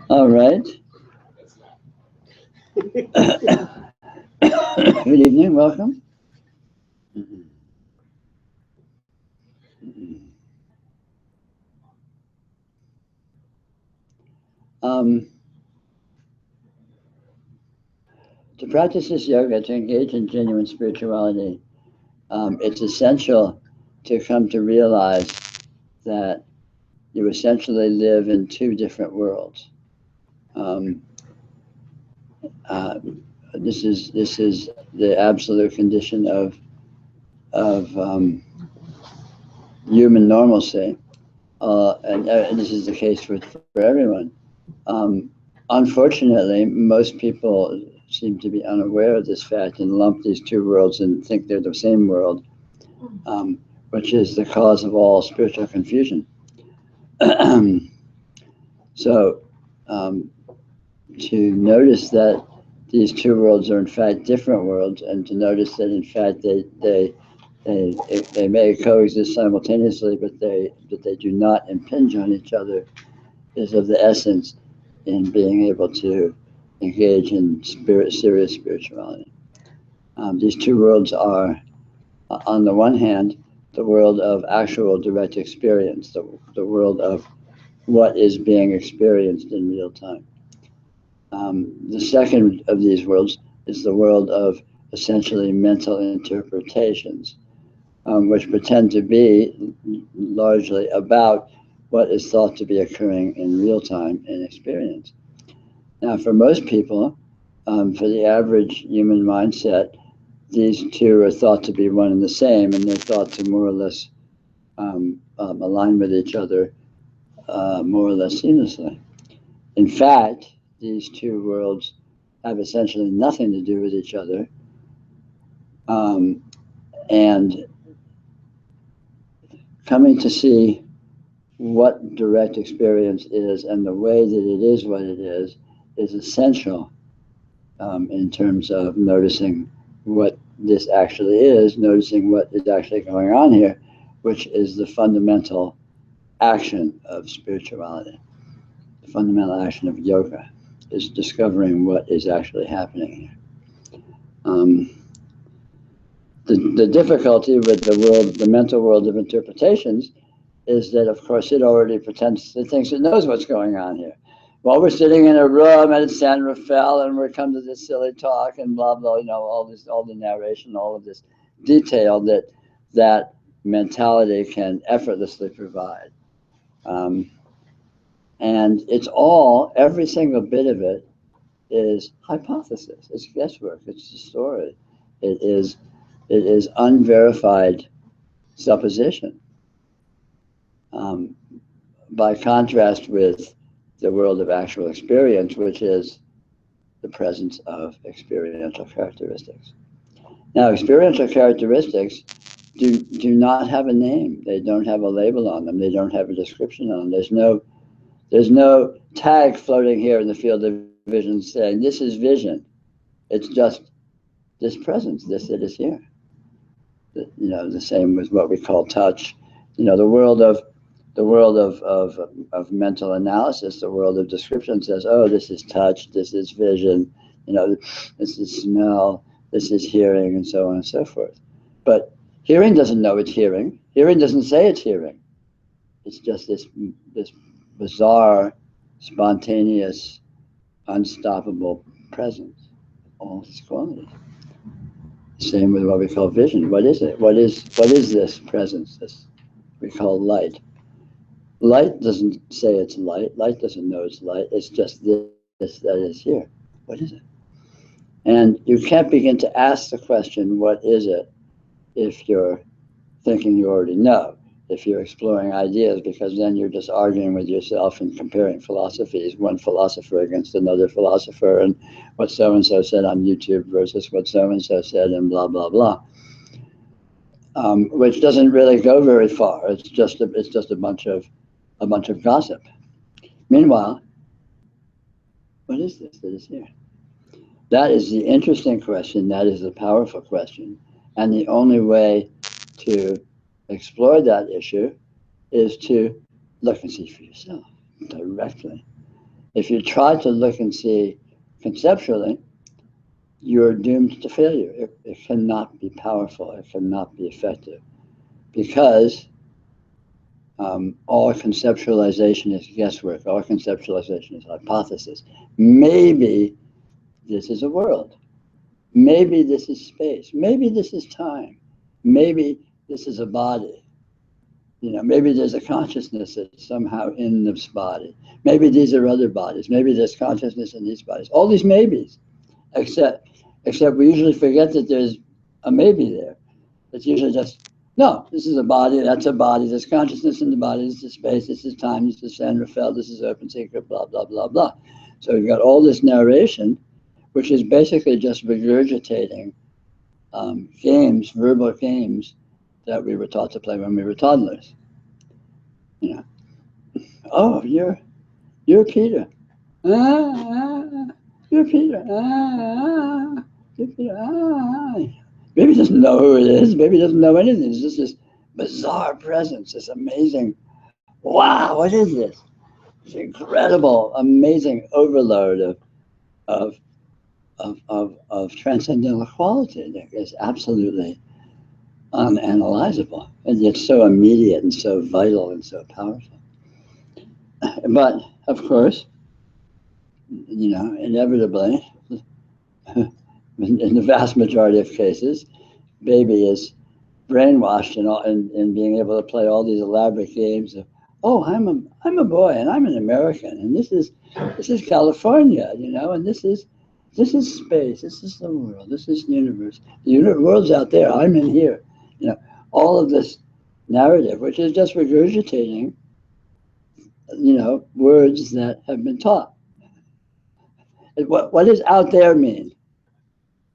All right. Good evening, welcome. To practice this yoga, to engage in genuine spirituality, it's essential to come to realize that you essentially live in two different worlds. This is the absolute condition of human normalcy, and this is the case for everyone. Unfortunately, most people seem to be unaware of this fact and lump these two worlds and think they're the same world, which is the cause of all spiritual confusion. So, to notice that these two worlds are in fact different worlds, and to notice that in fact they may coexist simultaneously, but they do not impinge on each other, is of the essence in being able to engage in serious spirituality. These two worlds are, on the one hand, the world of actual direct experience, the world of what is being experienced in real time. The second of these worlds is the world of essentially mental interpretations, which pretend to be largely about what is thought to be occurring in real time in experience. Now, for most people, for the average human mindset, these two are thought to be one and the same, and they're thought to more or less align with each other more or less seamlessly. In fact, these two worlds have essentially nothing to do with each other, and coming to see what direct experience is and the way that it is what it is essential in terms of noticing what this actually is, noticing what is actually going on here, which is the fundamental action of spirituality. The fundamental action of yoga is discovering what is actually happening here. The difficulty with the mental world of interpretations, is that, of course, it already pretends, it thinks it knows what's going on here. Well, we're sitting in a room and it's SanRafael, and we're come to this silly talk and blah, blah, all the narration, all of this detail that mentality can effortlessly provide. And it's every single bit of it is hypothesis, it's guesswork, it's a story. It is unverified supposition. By contrast with the world of actual experience, which is the presence of experiential characteristics. Now, experiential characteristics do not have a name. They don't have a label on them. They don't have a description on them. There's no tag floating here in the field of vision saying, this is vision. It's just this presence, this that is here. The same with what we call touch. The world of mental analysis, the world of description says, oh, this is touch, this is vision, this is smell, this is hearing, and so on and so forth. But hearing doesn't know it's hearing. Hearing doesn't say it's hearing. It's just this bizarre, spontaneous, unstoppable presence, all its qualities. Same with what we call vision. What is it? What is this presence? This we call light. Light doesn't say it's light. Light doesn't know it's light. It's just this that is here. What is it? And you can't begin to ask the question, what is it, if you're thinking you already know, if you're exploring ideas, because then you're just arguing with yourself and comparing philosophies, one philosopher against another philosopher, and what so-and-so said on YouTube versus what so-and-so said, and blah, blah, blah. Which doesn't really go very far. It's just a bunch of gossip. Meanwhile, what is this that is here? That is the interesting question. That is the powerful question. And the only way to explore that issue is to look and see for yourself directly. If you try to look and see conceptually, you're doomed to failure. It cannot be powerful. It cannot be effective, because all conceptualization is guesswork. All conceptualization is hypothesis. Maybe this is a world. Maybe this is space. Maybe this is time. Maybe this is a body. Maybe there's a consciousness that's somehow in this body. Maybe these are other bodies. Maybe there's consciousness in these bodies. All these maybes, except we usually forget that there's a maybe there. It's usually just, no, this is a body, that's a body, there's consciousness in the body, this is space, this is time, this is SanRafael, this is open secret, blah, blah, blah, blah. So you've got all this narration, which is basically just regurgitating games, verbal games, that we were taught to play when we were toddlers. Oh, you're Peter. You're Peter. You're Peter. Maybe he doesn't know who it is. Maybe he doesn't know anything. It's just this bizarre presence, this amazing, wow, what is this? This incredible, amazing overload of transcendental quality that is absolutely unanalyzable, and yet so immediate and so vital and so powerful. But of course, inevitably, in the vast majority of cases, baby is brainwashed in being able to play all these elaborate games of, oh, I'm a boy and I'm an American, and this is California, and this is space, this is the world, this is the universe. The world's out there, I'm in here. All of this narrative, which is just regurgitating, words that have been taught. What does out there mean?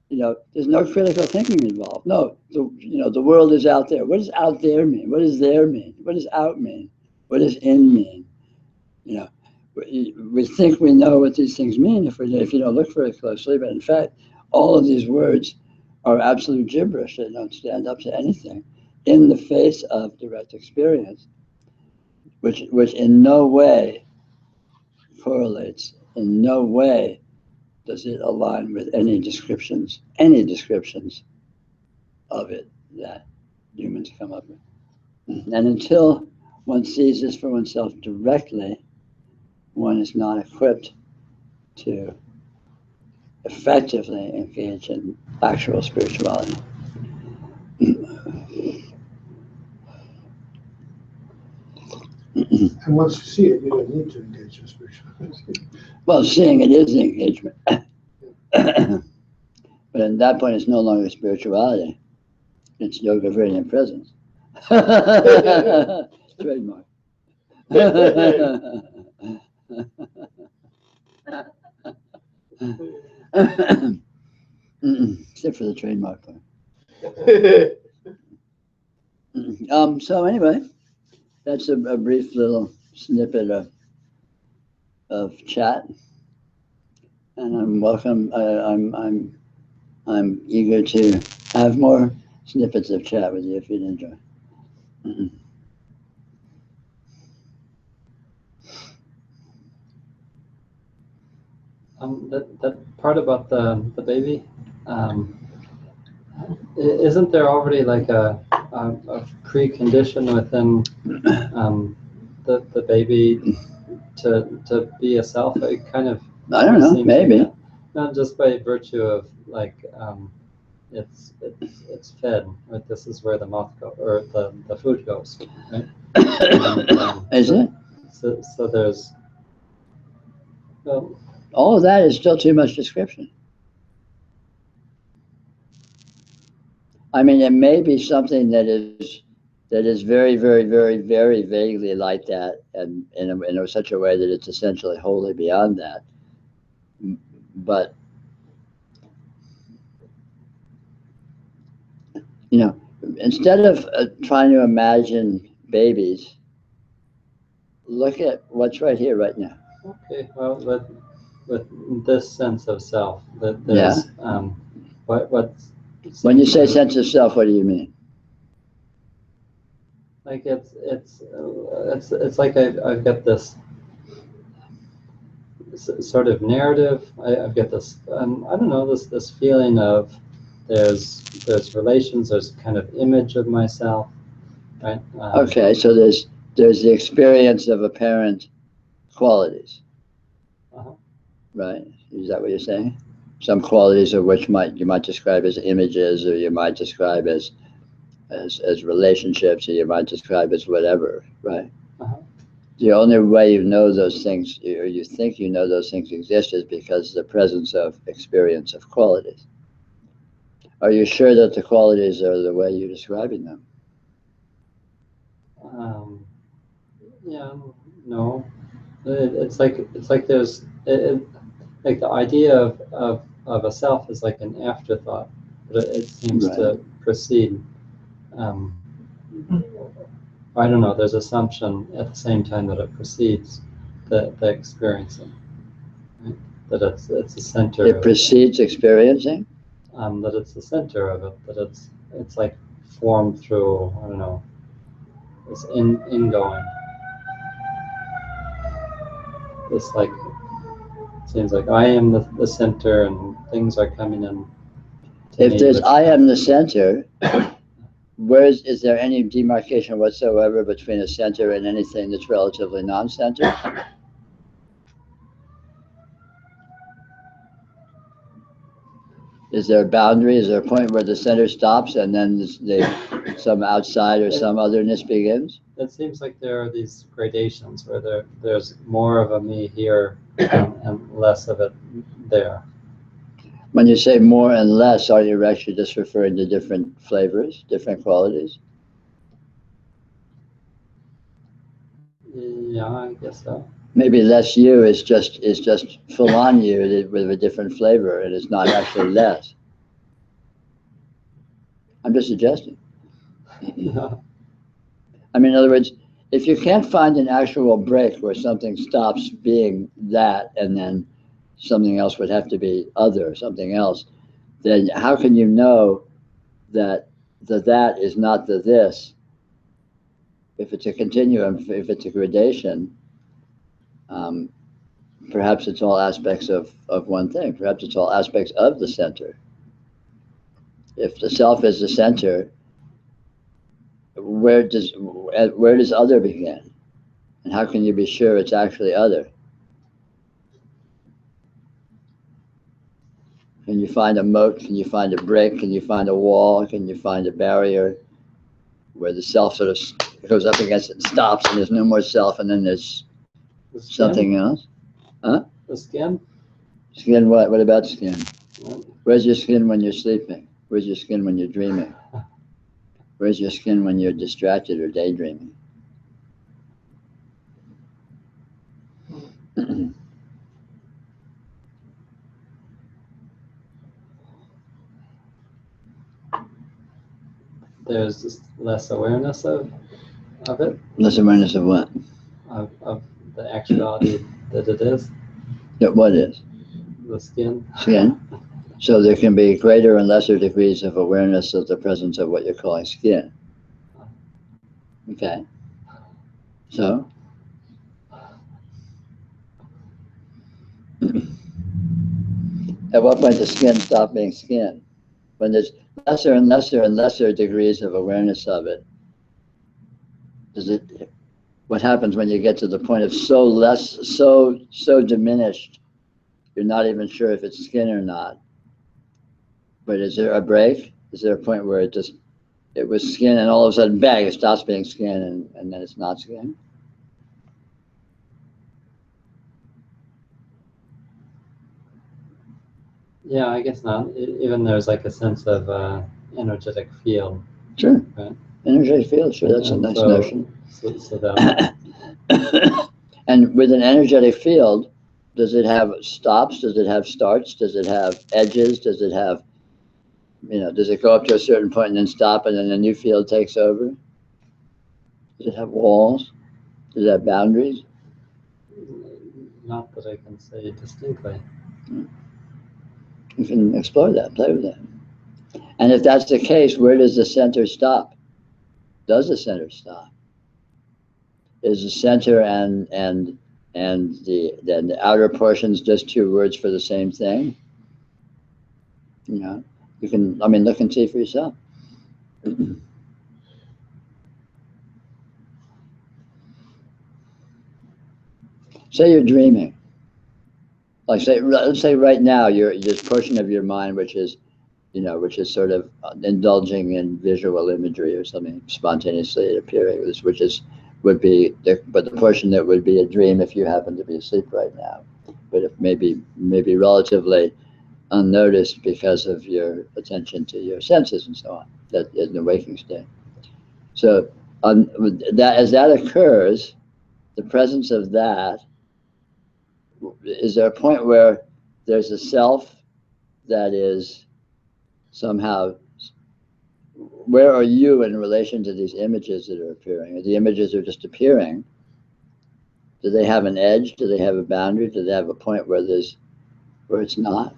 There's no critical thinking involved. No, the world is out there. What does out there mean? What does there mean? What does out mean? What does in mean? We think we know what these things mean if you don't look very closely, but in fact, all of these words are absolute gibberish. They don't stand up to anything in the face of direct experience, which in no way correlates, in no way does it align with any descriptions of it that humans come up with. And until one sees this for oneself directly, one is not equipped to effectively engage in actual spirituality. And once you see it, you don't need to engage in spirituality. Well, seeing it is engagement. But at that point, it's no longer spirituality. It's yoga radiant presence. Trademark. Except for the trademark part. So anyway, that's a brief little snippet of chat, and I'm eager to have more snippets of chat with you if you'd enjoy. That part about the baby, isn't there already like a precondition within the baby to be a self? It kind of, I don't know, maybe. Not just by virtue of like it's fed, right? This is where the mouth goes, or the food goes, right? Is it? So there's, well, all of that is still too much description. I mean, it may be something that is very, very, very, very vaguely like that, and in such a way that it's essentially wholly beyond that. But instead of trying to imagine babies, look at what's right here, right now. Okay, well, with this sense of self, that there's what's. When you say sense of self, what do you mean? Like it's like I've got this sort of narrative. I've got this, I don't know, this feeling of there's relations, there's kind of image of myself, right? Okay, so there's the experience of apparent qualities, right? Is that what you're saying? Some qualities of which you might describe as images, or you might describe as relationships, or you might describe as whatever, right? The only way you know those things, or you think you know those things exist, is because of the presence of experience of qualities. Are you sure that the qualities are the way you're describing them? Yeah, no. It's like there's like the idea of a self is like an afterthought, but it seems to precede. I don't know. There's assumption at the same time that it precedes the experiencing, right? That it's the center. It precedes experiencing. That it's the center of it. That it's like formed through, I don't know, this ingoing. This like seems like I am the center and things are coming in. If there's I am the center, is there any demarcation whatsoever between a center and anything that's relatively non-centered? Is there a boundary? Is there a point where the center stops and then some outside or some otherness begins? It seems like there are these gradations where there's more of a me here and less of it there. When you say more and less, are you actually just referring to different flavors, different qualities? Yeah, I guess so. Maybe less you is just full on you with a different flavor, and it's not actually less. I'm just suggesting. I mean, in other words, if you can't find an actual break where something stops being that and then something else would have to be other, something else, then how can you know that the that is not the this? If it's a continuum, if it's a gradation, perhaps it's all aspects of one thing. Perhaps it's all aspects of the center. If the self is the center, where does other begin? And how can you be sure it's actually other? Can you find a moat? Can you find a break? Can you find a wall? Can you find a barrier where the self sort of goes up against it and stops and there's no more self and then there's something else? Huh? The skin? Skin what? What about skin? Where's your skin when you're sleeping? Where's your skin when you're dreaming? Where's your skin when you're distracted or daydreaming? There's just less awareness of it. Less awareness of what? Of the actuality that it is. Yeah, what is? The skin. Skin. So there can be greater and lesser degrees of awareness of the presence of what you're calling skin. Okay. So? At what point does skin stop being skin? When there's lesser and lesser and lesser degrees of awareness of it, what happens when you get to the point of so diminished, you're not even sure if it's skin or not? But is there a break? Is there a point where it was skin and all of a sudden, bang, it stops being skin and then it's not skin? Yeah, I guess not. Even there's like a sense of energetic field. Sure. Right? Energetic field, sure, that's a nice notion. So that and with an energetic field, does it have stops? Does it have starts? Does it have edges? Does it have, does it go up to a certain point and then stop and then a new field takes over? Does it have walls? Does it have boundaries? Not that I can say distinctly. You can explore that, play with that. And if that's the case, where does the center stop? Does the center stop? Is the center and and then the outer portion's just two words for the same thing. You know, you can, I mean, look and see for yourself. Say you're dreaming. Like say, let's say right now, you're this portion of your mind which is, you know, which is sort of indulging in visual imagery or something spontaneously appearing, which is would be but the portion that would be a dream if you happen to be asleep right now, but if maybe relatively unnoticed because of your attention to your senses and so on, that in the waking state. So that as that occurs, the presence of that, is there a point where there's a self that is somehow, where are you in relation to these images that are appearing? The images are just appearing. Do they have an edge? Do they have a boundary? Do they have a point where it's not?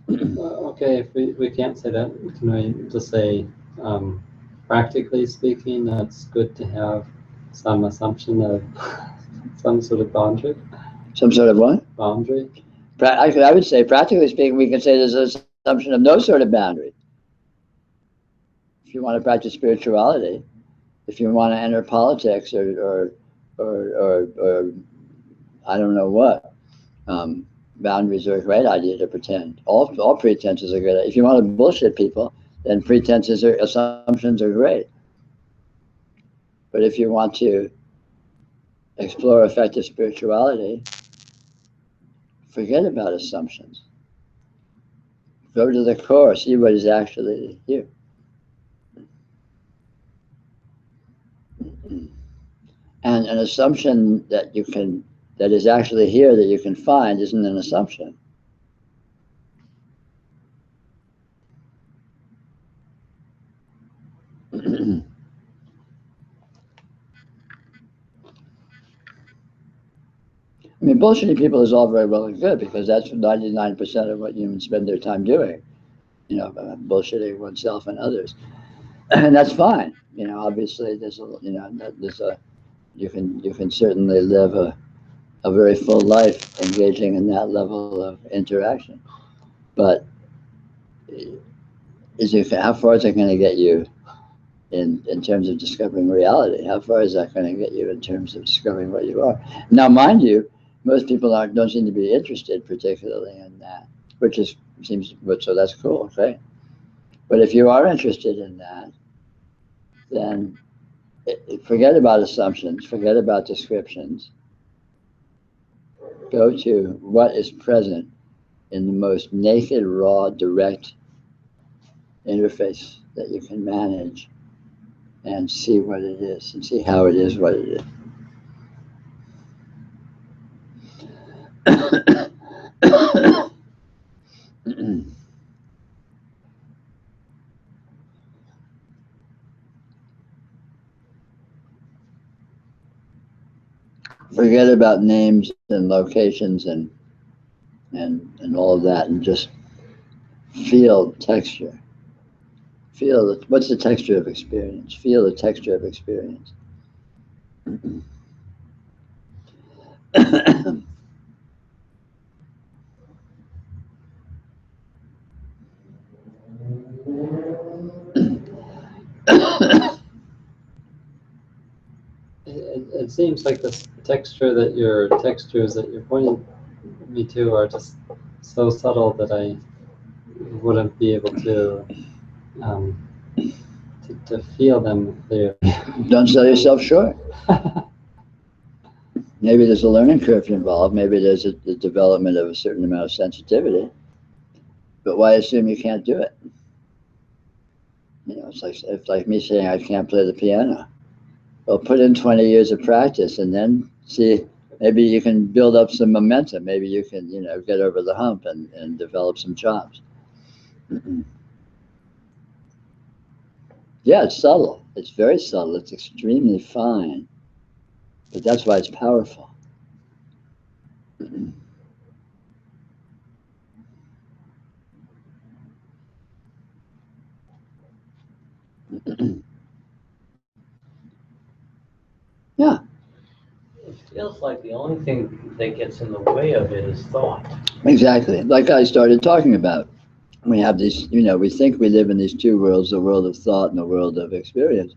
Okay, if we can't say that, can we just say, practically speaking, that's good to have some assumption of some sort of boundary? Some sort of what? Boundary? I would say, practically speaking, we can say there's an assumption of no sort of boundary. If you want to practice spirituality, if you want to enter politics or I don't know what, boundaries are a great idea to pretend. All pretenses are good. If you want to bullshit people, then pretenses or assumptions are great. But if you want to explore effective spirituality, forget about assumptions. Go to the core, see what is actually here. And an assumption that is actually here that you can find isn't an assumption. I mean, bullshitting people is all very well and good because that's 99% of what humans spend their time doing, you know, bullshitting oneself and others. And that's fine. You know, obviously you can certainly live a very full life engaging in that level of interaction. But how far is it going to get you in terms of discovering reality? How far is that going to get you in terms of discovering what you are? Now, mind you, most people don't seem to be interested particularly in that, so that's cool, okay? But if you are interested in that, then forget about assumptions, forget about descriptions. Go to what is present in the most naked, raw, direct interface that you can manage and see what it is and see how it is what it is. Forget about names and locations and all of that, and just feel texture. Feel what's the texture of experience. Feel the texture of experience. It seems like the textures that you're pointing me to are just so subtle that I wouldn't be able to feel them clearly. Don't sell yourself short. Maybe there's a learning curve involved. Maybe there's the development of a certain amount of sensitivity. But why assume you can't do it? You know, it's like me saying I can't play the piano. Well, put in 20 years of practice and then see, maybe you can build up some momentum. Maybe you can, you know, get over the hump and develop some chops. Yeah, it's subtle. It's very subtle. It's extremely fine. But that's why it's powerful. feels like the only thing that gets in the way of it is thought. Exactly. Like I started talking about. We have these, we think we live in these two worlds, the world of thought and the world of experience.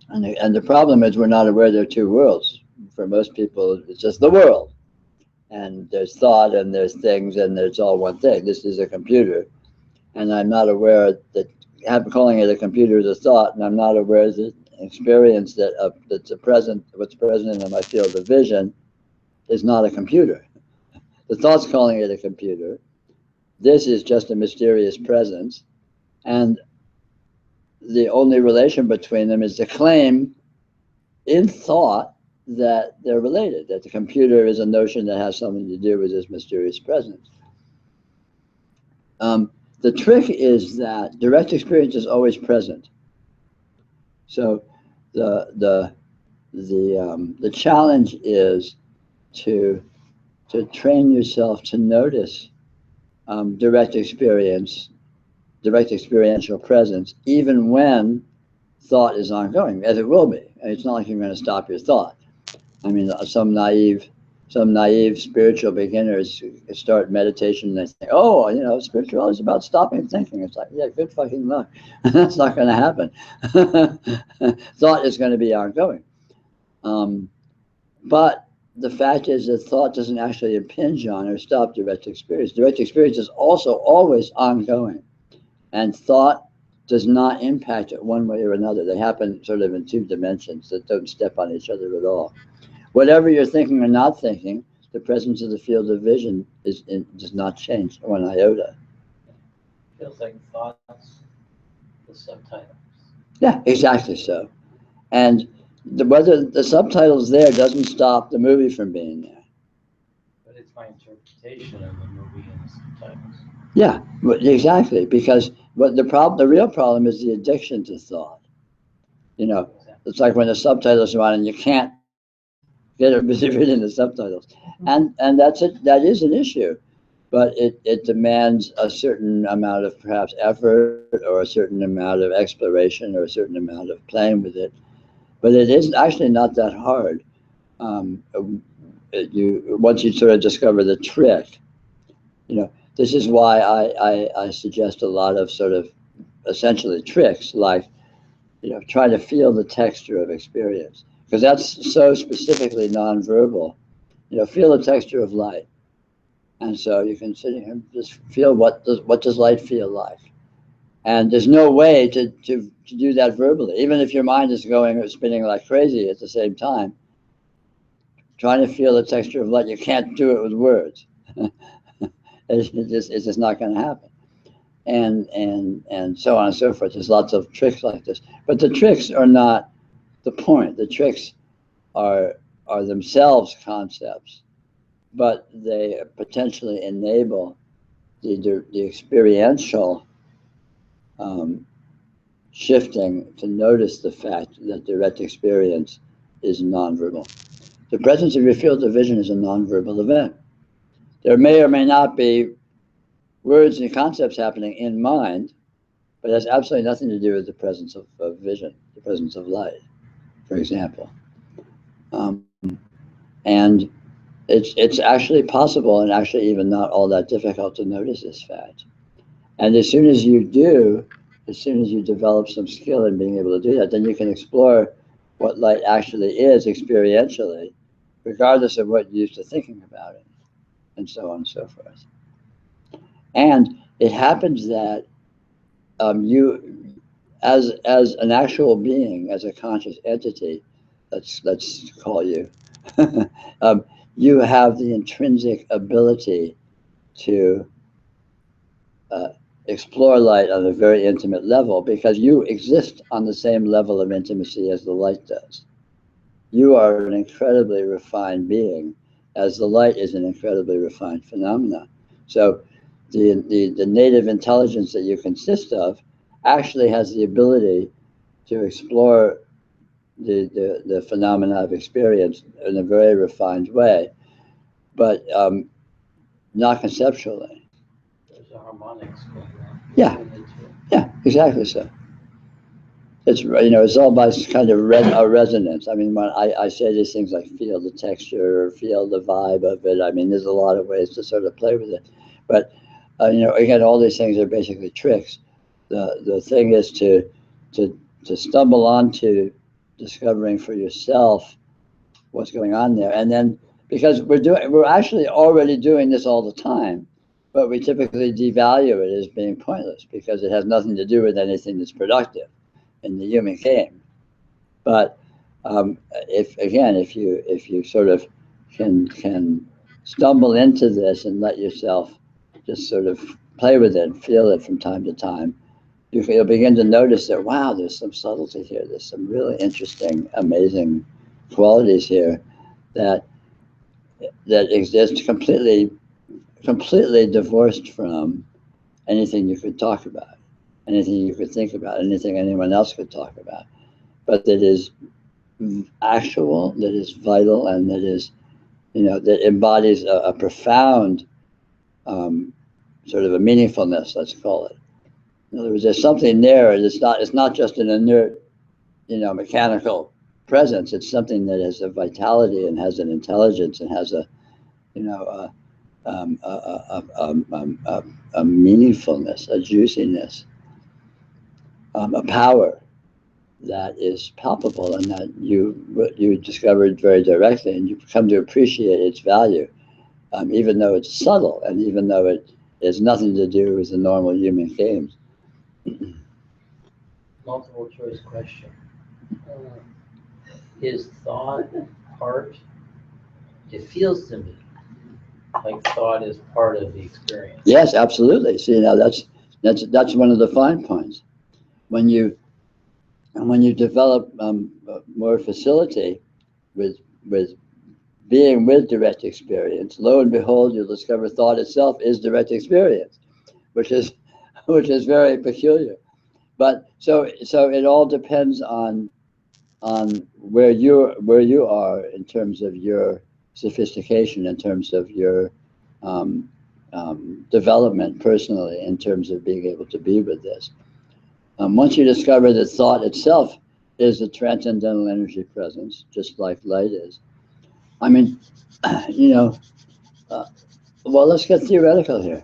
And the problem is we're not aware there are two worlds. For most people, it's just the world. And there's thought and there's things and there's all one thing. This is a computer. And I'm not aware that calling it a computer is a thought, and I'm not aware that experience that's what's present in my field of vision is not a computer. The thought's calling it a computer. This is just a mysterious presence. And the only relation between them is the claim in thought that they're related, that the computer is a notion that has something to do with this mysterious presence. The trick is that direct experience is always present. So the challenge is to train yourself to notice direct experiential presence, even when thought is ongoing, as it will be. It's not like you're going to stop your thought. I mean, some naive spiritual beginners start meditation and they think, oh, spirituality is about stopping thinking. It's like, yeah, good fucking luck. That's not going to happen. Thought is going to be ongoing. But the fact is that thought doesn't actually impinge on or stop direct experience. Direct experience is also always ongoing. And thought does not impact it one way or another. They happen sort of in two dimensions that don't step on each other at all. Whatever you're thinking or not thinking, the presence of the field of vision does not change one iota. Feels like thoughts, the subtitles. Yeah, exactly so. And whether the subtitles there doesn't stop the movie from being there. But it's my interpretation of the movie and the subtitles. Yeah, exactly. Because the real problem is the addiction to thought. It's like when the subtitles are on and you can't get it reading the subtitles, and that is an issue, but it demands a certain amount of perhaps effort or a certain amount of exploration or a certain amount of playing with it, but it is actually not that hard. Once you sort of discover the trick, this is why I suggest a lot of sort of essentially tricks like try to feel the texture of experience, because that's so specifically nonverbal. Feel the texture of light, and so you can sit here and just feel what does light feel like. And there's no way to do that verbally, even if your mind is going or spinning like crazy at the same time. Trying to feel the texture of light, you can't do it with words. It's just not going to happen. And so on and so forth. There's lots of tricks like this, but the tricks are not the point. The tricks are themselves concepts, but they potentially enable the experiential shifting to notice the fact that direct experience is nonverbal. The presence of your field of vision is a nonverbal event. There may or may not be words and concepts happening in mind, but it has absolutely nothing to do with the presence of vision, the presence of light, for example. And it's actually possible and actually even not all that difficult to notice this fact. And as soon as you develop some skill in being able to do that, then you can explore what light actually is experientially, regardless of what you're used to thinking about it, and so on and so forth. And it happens that you, as an actual being, as a conscious entity, let's call you, you have the intrinsic ability to explore light on a very intimate level, because you exist on the same level of intimacy as the light does. You are an incredibly refined being, as the light is an incredibly refined phenomena. So the native intelligence that you consist of actually has the ability to explore the phenomena of experience in a very refined way, but not conceptually. There's a harmonics going on. Yeah, exactly so. it's, it's all by kind of a resonance. I mean, when I say these things like feel the texture, or feel the vibe of it, I mean, there's a lot of ways to sort of play with it. But, again, all these things are basically tricks. The thing is to stumble onto discovering for yourself what's going on there. And then, because we're actually already doing this all the time, but we typically devalue it as being pointless because it has nothing to do with anything that's productive in the human game. But if you sort of can stumble into this and let yourself just sort of play with it and feel it from time to time, you'll begin to notice that, wow, there's some subtlety here. There's some really interesting, amazing qualities here that exist completely divorced from anything you could talk about, anything you could think about, anything anyone else could talk about, but that is actual, that is vital, and that is, that embodies a profound sort of a meaningfulness, let's call it. In other words, there's something there. It's not just an inert, mechanical presence. It's something that has a vitality and has an intelligence and has a meaningfulness, a juiciness, a power that is palpable and that you discovered very directly, and you come to appreciate its value, even though it's subtle and even though it has nothing to do with the normal human games. Multiple choice question. Is thought part? It feels to me like thought is part of the experience. Yes, absolutely. See, now that's one of the fine points. When you develop more facility with being with direct experience, lo and behold, you'll discover thought itself is direct experience, which is very peculiar. But so it all depends on where you are in terms of your sophistication, in terms of your development personally, in terms of being able to be with this. Once you discover that thought itself is a transcendental energy presence, just like light is. I mean, well, let's get theoretical here.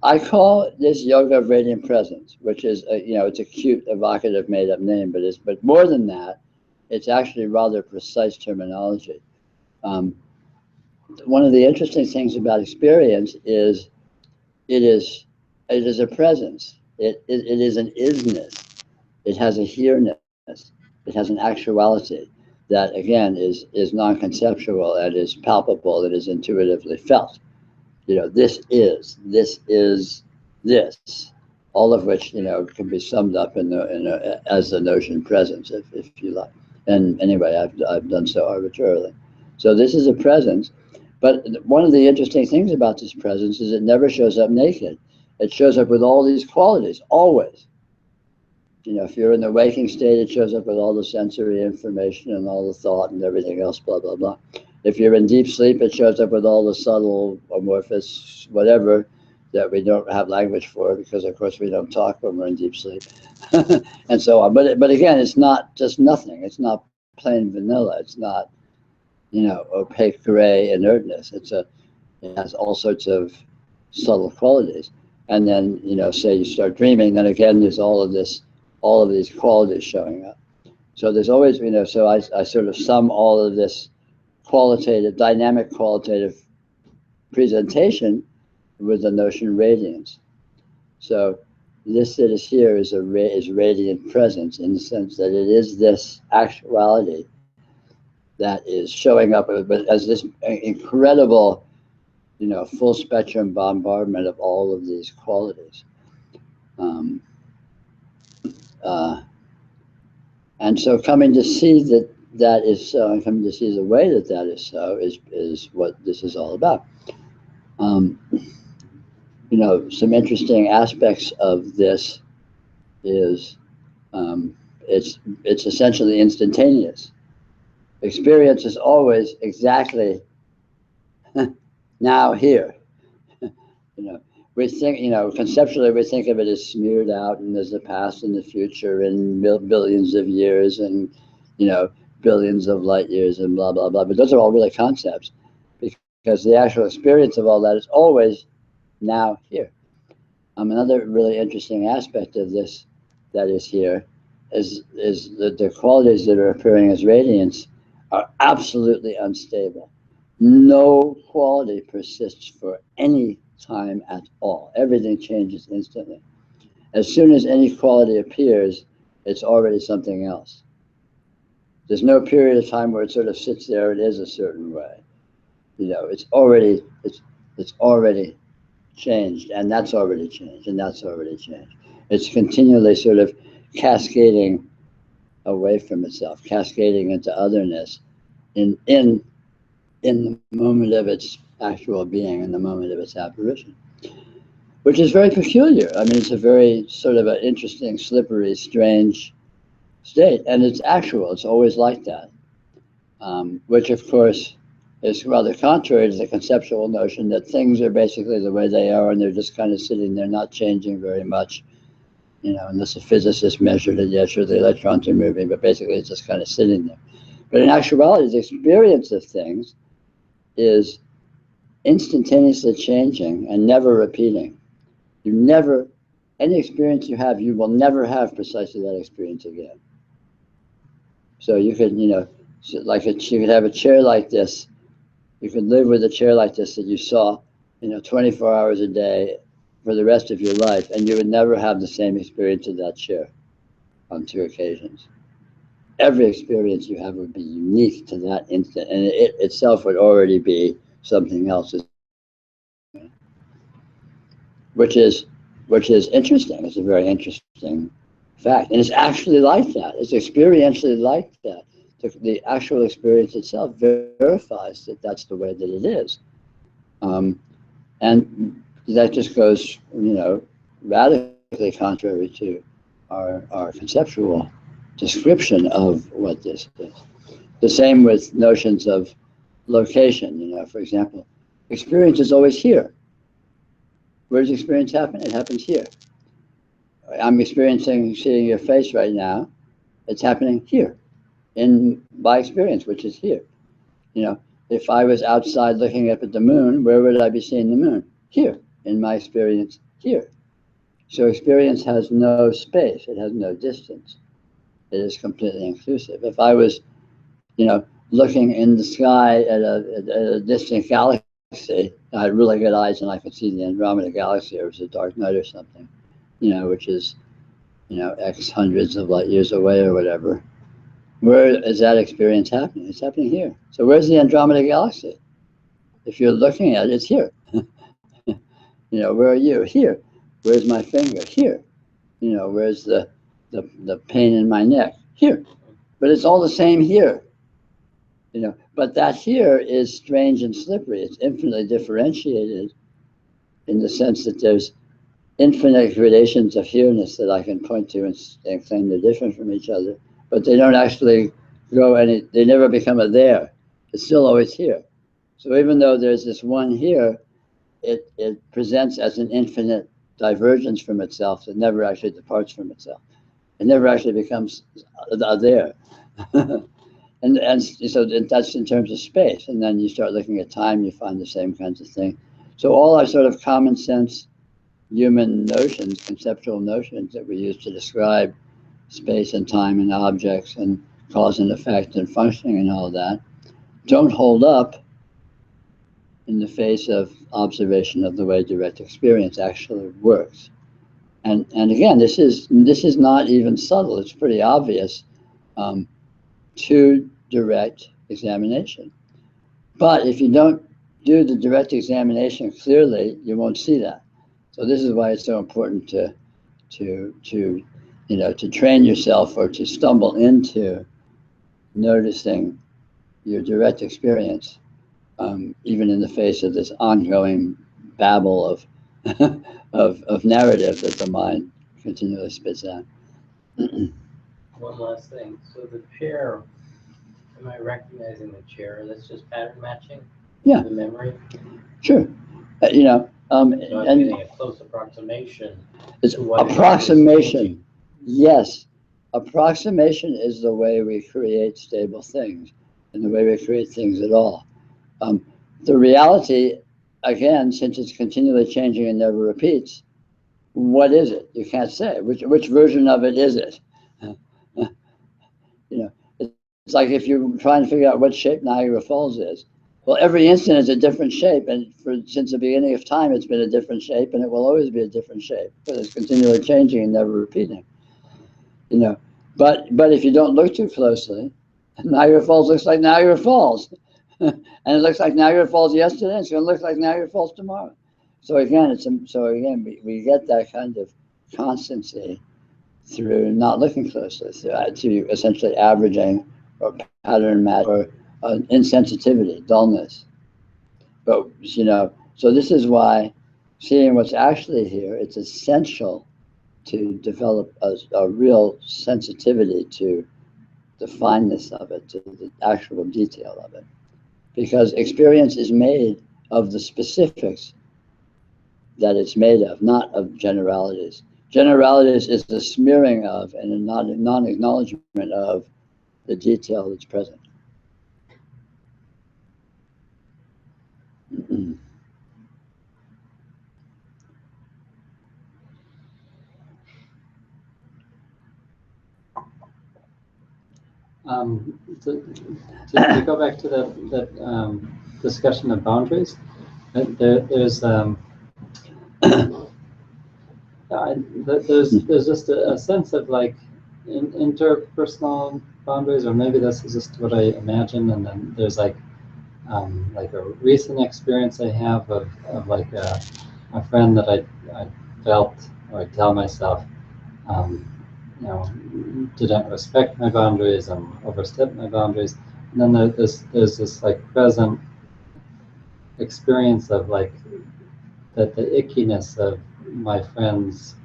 I call this yoga of radiant presence, which is, it's a cute, evocative, made-up name, but more than that, it's actually rather precise terminology. One of the interesting things about experience is it is a presence. It is an isness. It has a here-ness. It has an actuality that, again, is non-conceptual and is palpable and is intuitively felt. This is this, all of which, can be summed up as the notion presence, if you like. And anyway, I've done so arbitrarily. So this is a presence, but one of the interesting things about this presence is it never shows up naked. It shows up with all these qualities, always. If you're in the waking state, it shows up with all the sensory information and all the thought and everything else, blah, blah, blah. If you're in deep sleep, it shows up with all the subtle, amorphous, whatever, that we don't have language for because, of course, we don't talk when we're in deep sleep, and so on. But again, it's not just nothing. It's not plain vanilla. It's not, opaque gray inertness. It has all sorts of subtle qualities. And then, say you start dreaming, then again, there's all of these qualities showing up. So there's always, so I sort of sum all of this dynamic qualitative presentation with the notion radiance. So this that is here is radiant presence, in the sense that it is this actuality that is showing up as this incredible, full spectrum bombardment of all of these qualities. And so coming to see that is so, and coming to see the way that is so, is what this is all about. Some interesting aspects of this is it's essentially instantaneous. Experience is always exactly now here. we think, conceptually we think of it as smeared out and there's the past and the future and billions of years and, billions of light years and blah, blah, blah. But those are all really concepts because the actual experience of all that is always now here. Another really interesting aspect of this that is here is that the qualities that are appearing as radiance are absolutely unstable. No quality persists for any time at all. Everything changes instantly. As soon as any quality appears, it's already something else. There's no period of time where it sort of sits there and is a certain way. It's already changed, and that's already changed, and that's already changed. It's continually sort of cascading away from itself, cascading into otherness in the moment of its actual being, in the moment of its apparition, which is very peculiar. I mean, it's a very sort of an interesting, slippery, strange state, and it's actual. It's always like that, which of course is rather contrary to the conceptual notion that things are basically the way they are and they're just kind of sitting there not changing very much, unless a physicist measured it, yeah, sure, the electrons are moving, but basically it's just kind of sitting there. But in actuality, the experience of things is instantaneously changing and never repeating. Any experience you have, you will never have precisely that experience again. So you could, you could have a chair like this. You could live with a chair like this that you saw, 24 hours a day for the rest of your life, and you would never have the same experience of that chair on 2 occasions. Every experience you have would be unique to that instant, and it itself would already be something else, which is interesting. It's a very interesting fact, and it's actually like that. It's experientially like that. The actual experience itself verifies that that's the way that it is, and that just goes, radically contrary to our conceptual description of what this is. The same with notions of location. For example, experience is always here. Where does experience happen? It happens here. I'm seeing your face right now. It's happening here, in my experience, which is here. If I was outside looking up at the moon, where would I be seeing the moon? Here, in my experience, here. So experience has no space. It has no distance. It is completely inclusive. If I was, looking in the sky at a distant galaxy, I had really good eyes and I could see the Andromeda galaxy, or it was a dark night or something, which is, X hundreds of light years away or whatever. Where is that experience happening? It's happening here. So where's the Andromeda galaxy? If you're looking at it, it's here. Where are you? Here. Where's my finger? Here. Where's the pain in my neck? Here. But it's all the same here. But that here is strange and slippery. It's infinitely differentiated in the sense that there's infinite gradations of here-ness that I can point to and claim they're different from each other, but they don't actually they never become a there. It's still always here. So even though there's this one here, it presents as an infinite divergence from itself that never actually departs from itself. It never actually becomes a there. And so that's in terms of space. And then you start looking at time, you find the same kinds of thing. So all our sort of common sense human notions, conceptual notions that we use to describe space and time and objects and cause and effect and functioning and all that, don't hold up in the face of observation of the way direct experience actually works. And again, this is not even subtle. It's pretty obvious to direct examination. But if you don't do the direct examination clearly, you won't see that. So this is why it's so important to train yourself or to stumble into noticing your direct experience, even in the face of this ongoing babble of of narrative that the mind continually spits out. One last thing. So the chair, am I recognizing the chair? That's just pattern matching? Yeah. The memory? Sure. So I'm And getting a close approximation. it's to what it is approximation. changing. Yes, approximation is the way we create stable things and the way we create things at all. The reality, again, since it's continually changing and never repeats, what is it? You can't say. Which version of it is it? You know, it's like if you try and figure out what shape Niagara Falls is. Well, every instant is a different shape, and since the beginning of time, it's been a different shape, and it will always be a different shape, but it's continually changing and never repeating. You know, but if you don't look too closely, Niagara Falls looks like Niagara Falls, and it looks like Niagara Falls yesterday. It's going to look like Niagara Falls tomorrow. So again, we get that kind of constancy through not looking closely, to essentially averaging or pattern match or insensitivity, dullness. But so this is why seeing what's actually here, it's essential to develop a real sensitivity to the fineness of it, to the actual detail of it. Because experience is made of the specifics that it's made of, not of generalities. Generalities is the smearing of and a non-acknowledgement of the detail that's present. To go back to that discussion of boundaries, there's just a sense of like interpersonal boundaries, or maybe this is just what I imagine, and then there's like a recent experience I have of like a friend that I felt, or I tell myself, didn't respect my boundaries and overstepped my boundaries. And then there's this like present experience of like that the ickiness of my friend's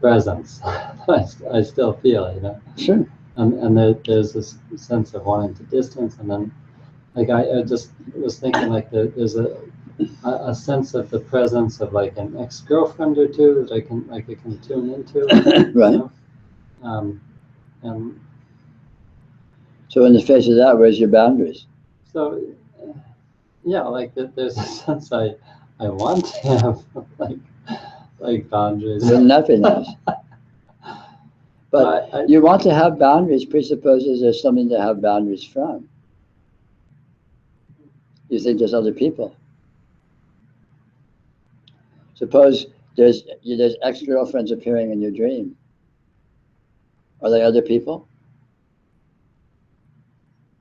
presence I still feel, Sure. And there's this sense of wanting to distance, and then like I just was thinking like there's a sense of the presence of like an ex-girlfriend or two that I can tune into. Right. And so in the face of that, where's your boundaries? so yeah, like there's a sense I want to have like boundaries. Wouldn't that be nice? But you want to have boundaries presupposes there's something to have boundaries from. You think there's other people. Suppose there's ex-girlfriends appearing in your dream. Are they other people?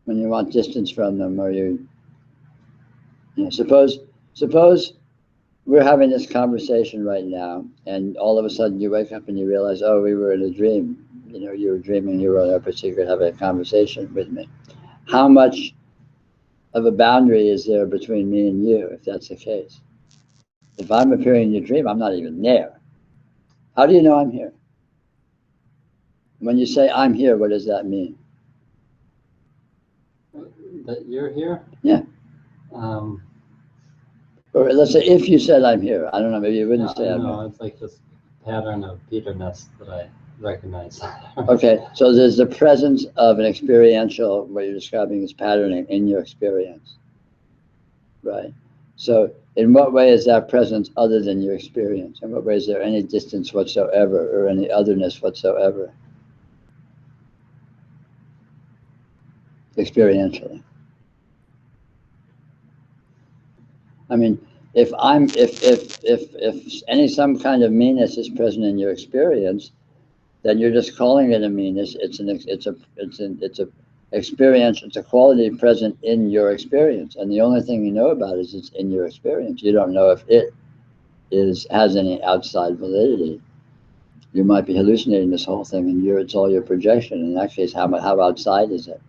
When you want distance from them, or suppose we're having this conversation right now, and all of a sudden you wake up and you realize, oh, we were in a dream. You were dreaming you were on Upper Secret having a conversation with me. How much of a boundary is there between me and you, if that's the case? If I'm appearing in your dream, I'm not even there. How do you know I'm here? When you say I'm here, what does that mean? That you're here? Yeah. Or let's say if you said I'm here, I don't know, maybe you wouldn't say I'm here. No, it's like this pattern of Peterness that I recognize. Okay, so there's the presence of an experiential, what you're describing as patterning in your experience, right? So in what way is that presence other than your experience? In what way is there any distance whatsoever or any otherness whatsoever? Experientially. I mean, if some kind of meanness is present in your experience, then you're just calling it a meanness. It's a experience. It's a quality present in your experience, and the only thing you know about is it's in your experience. You don't know if it has any outside validity. You might be hallucinating this whole thing, and it's all your projection. In that case, how outside is it?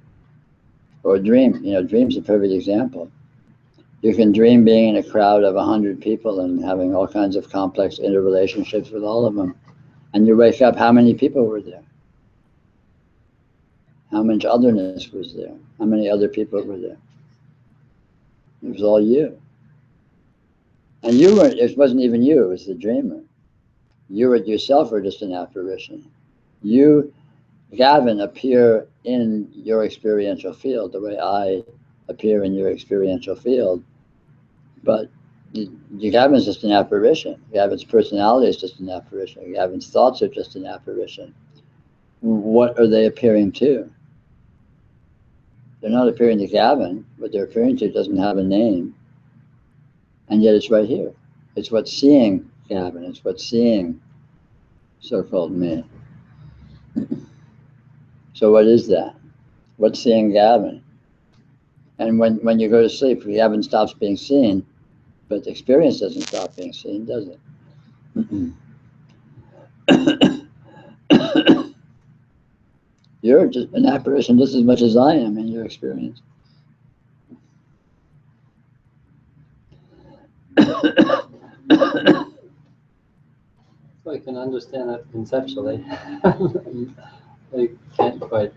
Or a dream. Dream's a perfect example. You can dream being in a crowd of 100 people and having all kinds of complex interrelationships with all of them. And you wake up, how many people were there? How much otherness was there? How many other people were there? It was all you. And you weren't, it wasn't even you, it was the dreamer. You yourself were just an apparition. You, Gavin, appear in your experiential field the way I appear in your experiential field, but Gavin's just an apparition. Gavin's personality is just an apparition. Gavin's thoughts are just an apparition. What are they appearing to? They're not appearing to Gavin. What they're appearing to doesn't have a name, and yet it's right here. It's what's seeing Gavin. It's what's seeing so-called me. So what is that? What's seeing Gavin? And when you go to sleep, Gavin stops being seen, but the experience doesn't stop being seen, does it? You're just an apparition just as much as I am in your experience. So I can understand that conceptually. I can't quite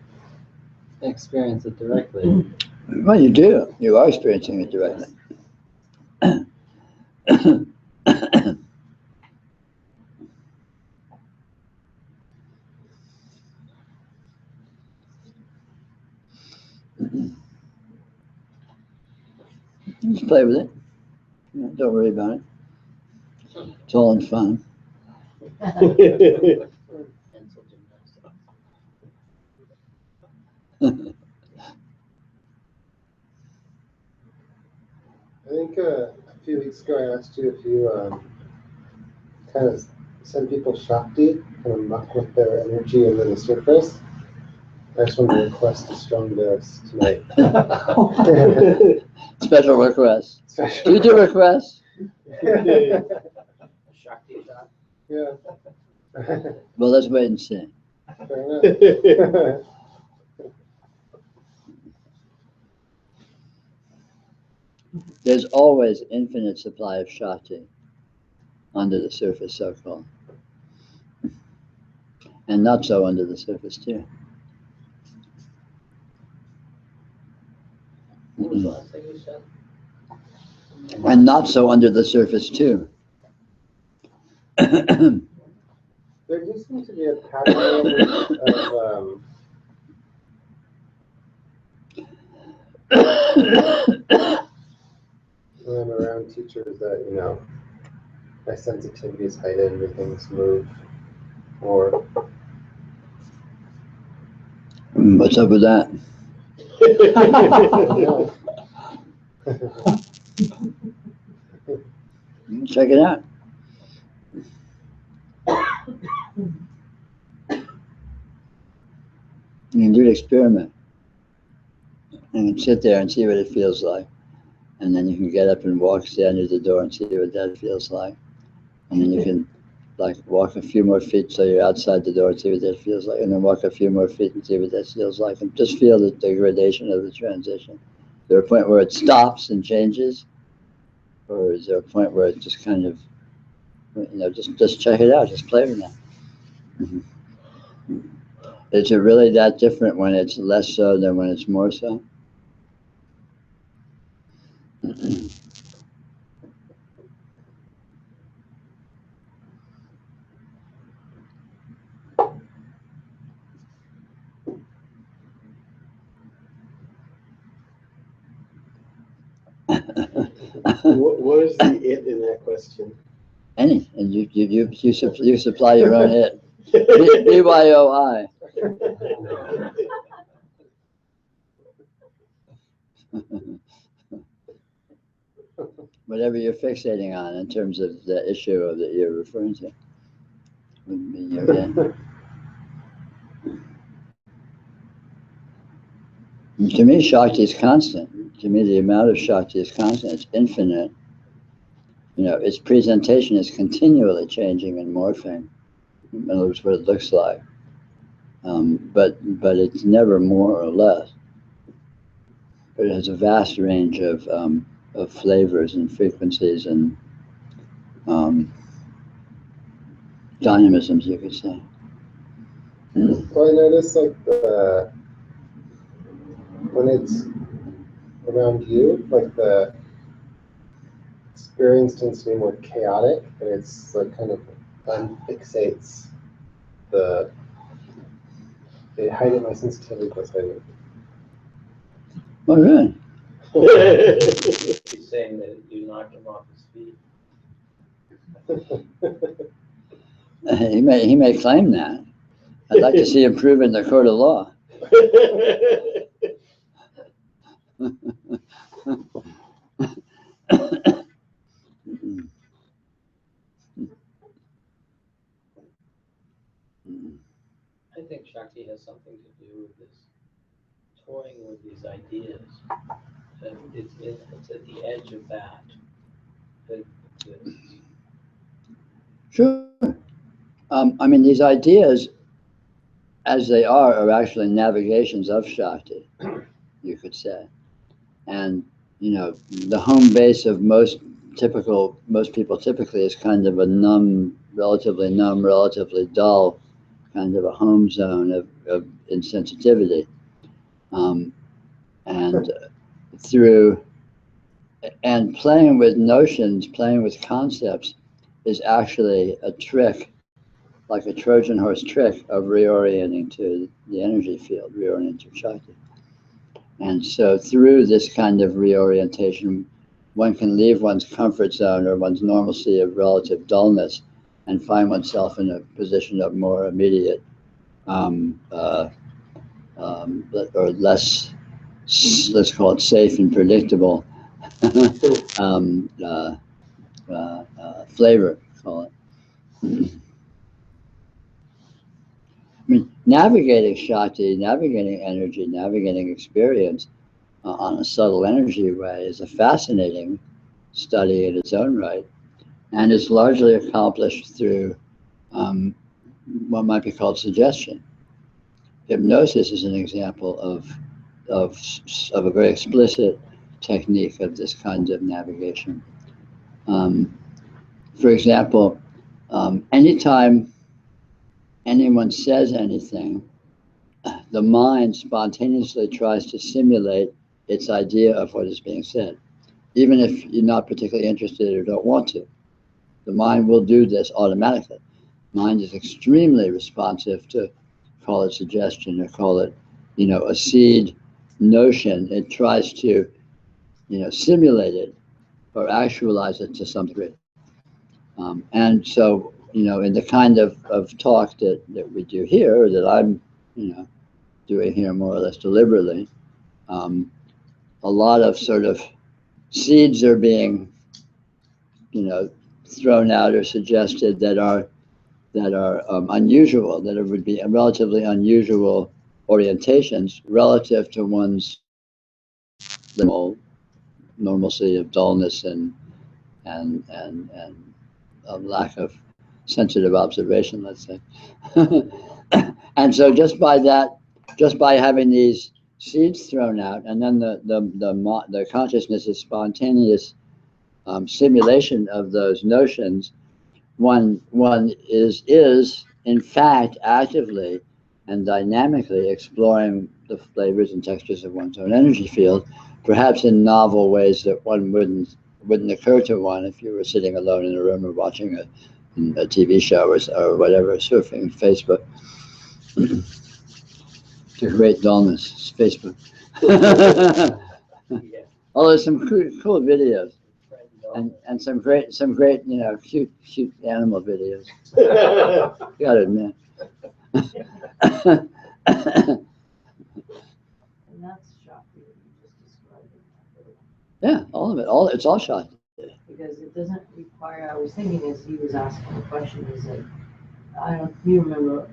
experience it directly. Well, you do. You are experiencing it directly. Just play with it. Don't worry about it. It's all in fun. Pencil gymnastics. I think a few weeks ago I asked you if you kind of send people Shakti, kind of muck with their energy under the surface. I just want to request a strong dose tonight. Special request. Do you do requests? Shakti shot. Yeah. Well, let's wait and see. Fair enough. There's always infinite supply of Shakti under the surface, so-called. And not so under the surface, too. What was the last thing you said? And not so under the surface, too. There do seem to be a pattern of when I'm around teachers that, you know, my sensitivity is heightened or things move, or What's up with that? Check it out. You can do the experiment. You can sit there and see what it feels like. And then you can get up and walk, stand at the door and see what that feels like. And then you can like walk a few more feet so you're outside the door and see what that feels like. And then walk a few more feet and see what that feels like. And just feel the degradation of the transition. Is there a point where it stops and changes? Or is there a point where it just kind of, you know, just check it out, just play with that. Is it really that different when it's less so than when it's more so? what is the it in that question? Any, and you supply your own it. BYOI. Whatever you're fixating on in terms of the issue that you're referring to would be your it. To me, Shakti is constant. To me, the amount of Shakti is constant. It's infinite. You know, its presentation is continually changing and morphing. In other words, what it looks like. But it's never more or less. But it has a vast range of flavors and frequencies and dynamisms, you could say. Well, I notice like when it's around you, like experience tends to be more chaotic, and it's like kind of unfixates it heightened my sensitivity plus heightened. Oh, really? He's saying that you knocked him off his feet. He may claim that. I'd like to see him prove in the court of law. I think Shakti has something to do with this toying with these ideas. And it's at the edge of that exists. Sure. I mean, these ideas, as they are actually navigations of Shakti, you could say. And, you know, the home base of most people typically is kind of a relatively dull, kind of a home zone of insensitivity. And playing with notions, playing with concepts is actually a trick, like a Trojan horse trick of reorienting to the energy field, reorienting to Shakti. And so through this kind of reorientation, one can leave one's comfort zone or one's normalcy of relative dullness and find oneself in a position of more immediate or less, let's call it safe and predictable flavor, call it. I mean, navigating Shakti, navigating energy, navigating experience on a subtle energy way is a fascinating study in its own right, and is largely accomplished through what might be called suggestion. Hypnosis is an example of a very explicit technique of this kind of navigation. For example, anytime anyone says anything, the mind spontaneously tries to simulate its idea of what is being said, even if you're not particularly interested or don't want to. The mind will do this automatically. Mind is extremely responsive to, call it suggestion or call it, a seed notion. It tries to, simulate it or actualize it to some degree. And so, in the kind of talk that we do here, or that I'm, doing here more or less deliberately, a lot of sort of seeds are being, thrown out or suggested that are unusual, that would be relatively unusual orientations relative to one's normalcy of dullness and a lack of sensitive observation, let's say. And so just by having these seeds thrown out, and then the consciousness' spontaneous simulation of those notions, one is in fact actively and dynamically exploring the flavors and textures of one's own energy field, perhaps in novel ways that one wouldn't occur to one if you were sitting alone in a room or watching a TV show or whatever, surfing Facebook. It's a great dullness, it's Facebook. Although some cool videos. And some great, cute animal videos. Gotta admit. And that's Shakti that you just described in that video. Yeah, all of it. It's all Shakti. Because it doesn't require, I was thinking as he was asking the question, is that, you remember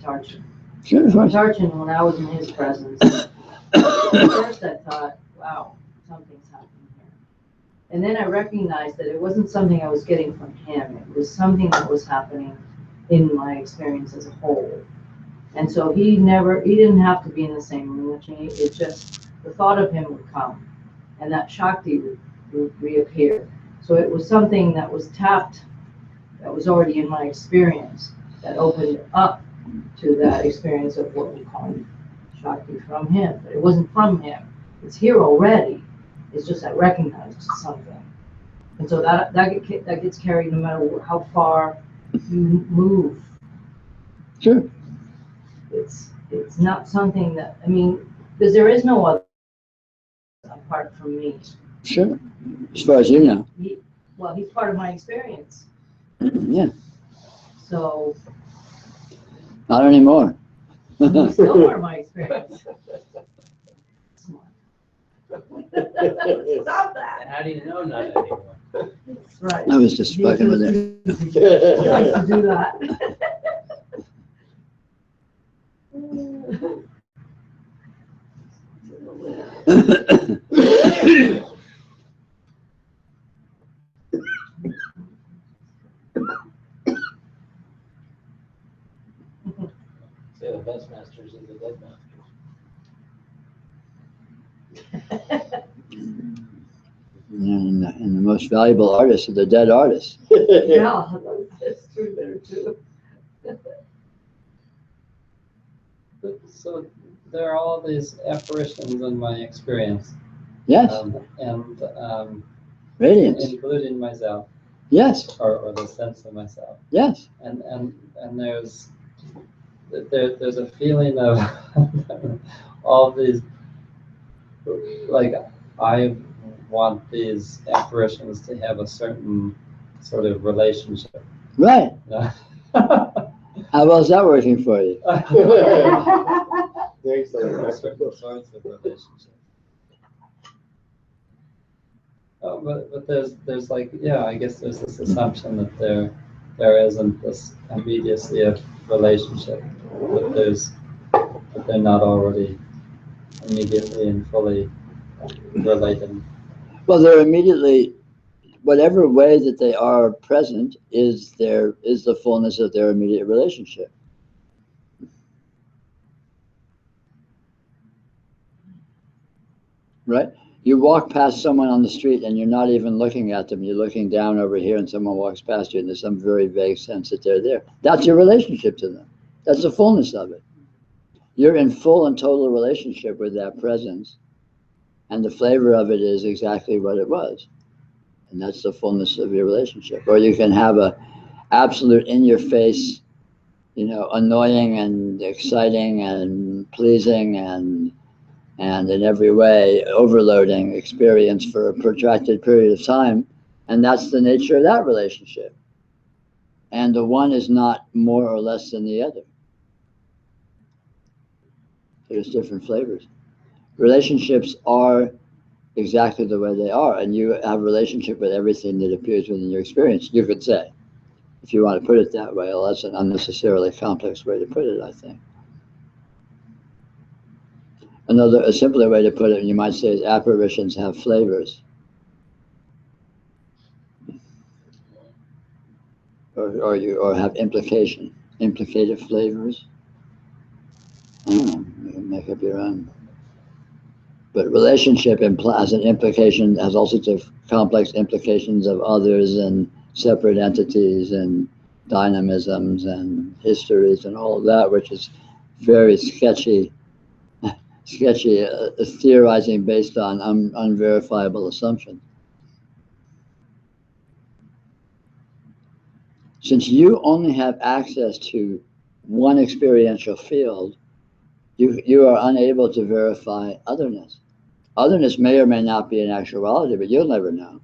Tarchin. Sure, of course. Tarchin, when I was in his presence, at first I thought, wow, something's happening here. And then I recognized that it wasn't something I was getting from him. It was something that was happening in my experience as a whole. And so he didn't have to be in the same room with me. It just, the thought of him would come and that Shakti would reappear. So it was something that was tapped, that was already in my experience, that opened up to that experience of what we call Shakti from him. But it wasn't from him. It's here already. It's just I recognized something. And so that gets carried no matter how far you move. Sure. It's not something that, I mean, because there is no other apart from me. Sure. As far as you know. Well, he's part of my experience. Yeah. So. Not anymore. He's still part of my experience. Stop that. How do you know not anymore? That's right. I was just fucking with it. He likes to do that. Say the best masters and the dead masters. And the most valuable artists are the dead artists. Yeah, that's true there too. So there are all these apparitions in my experience. Yes. Radiance. Including myself. Yes. Or the sense of myself. Yes. And there's a feeling of all these, like, I want these apparitions to have a certain sort of relationship. Right. How well is that working for you? Certain sorts of relationship. Oh, but there's like, yeah, I guess there's this assumption that there isn't this immediacy of relationship, that they're not already immediately and fully related. Well, they're immediately, whatever way that they are present is the fullness of their immediate relationship. Right? You walk past someone on the street and you're not even looking at them. You're looking down over here and someone walks past you and there's some very vague sense that they're there. That's your relationship to them. That's the fullness of it. You're in full and total relationship with that presence. And the flavor of it is exactly what it was. And that's the fullness of your relationship. Or you can have a absolute in-your-face, annoying and exciting and pleasing and in every way overloading experience for a protracted period of time. And that's the nature of that relationship. And the one is not more or less than the other. There's different flavors. Relationships are exactly the way they are, and you have a relationship with everything that appears within your experience, you could say. If you want to put it that way, well, that's an unnecessarily complex way to put it, I think. A simpler way to put it, you might say, is apparitions have flavors. Or have implicative flavors. I don't know, you can make up your own. But relationship has an implication, has all sorts of complex implications of others and separate entities and dynamisms and histories and all of that, which is very sketchy theorizing based on unverifiable assumptions. Since you only have access to one experiential field, you are unable to verify otherness. Otherness may or may not be an actuality, but you'll never know.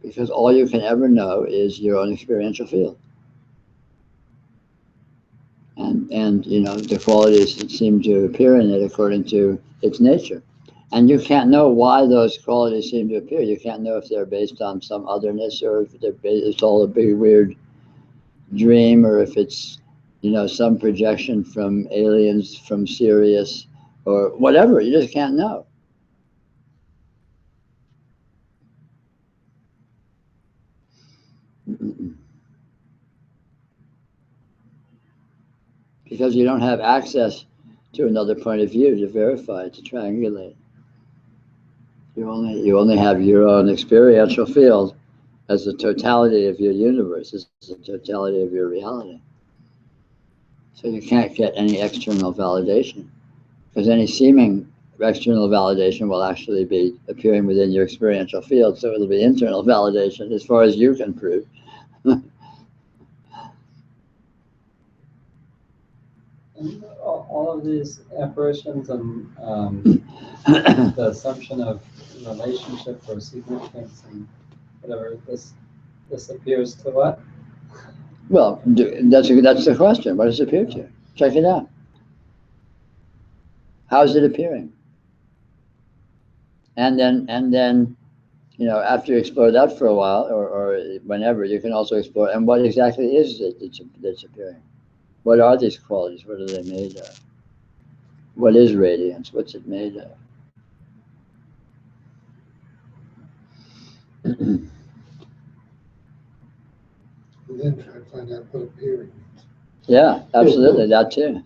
Because all you can ever know is your own experiential field. And the qualities that seem to appear in it according to its nature. And you can't know why those qualities seem to appear. You can't know if they're based on some otherness or if it's all a big weird dream, or if it's, some projection from aliens from Sirius or whatever. You just can't know. Because you don't have access to another point of view to verify, to triangulate. You only have your own experiential field as the totality of your universe, as the totality of your reality. So you can't get any external validation, because any seeming external validation will actually be appearing within your experiential field, so it'll be internal validation as far as you can prove. And all of these apparitions and the assumption of relationship or significance and whatever, this appears to what? Well, that's the question. What does it appear to? Check it out. How is it appearing? And then, you know, after you explore that for a while, or whenever, you can also explore, and what exactly is it that's appearing? What are these qualities? What are they made of? What is radiance? What's it made of? And then try to find out what appearing means. Yeah, absolutely, that too.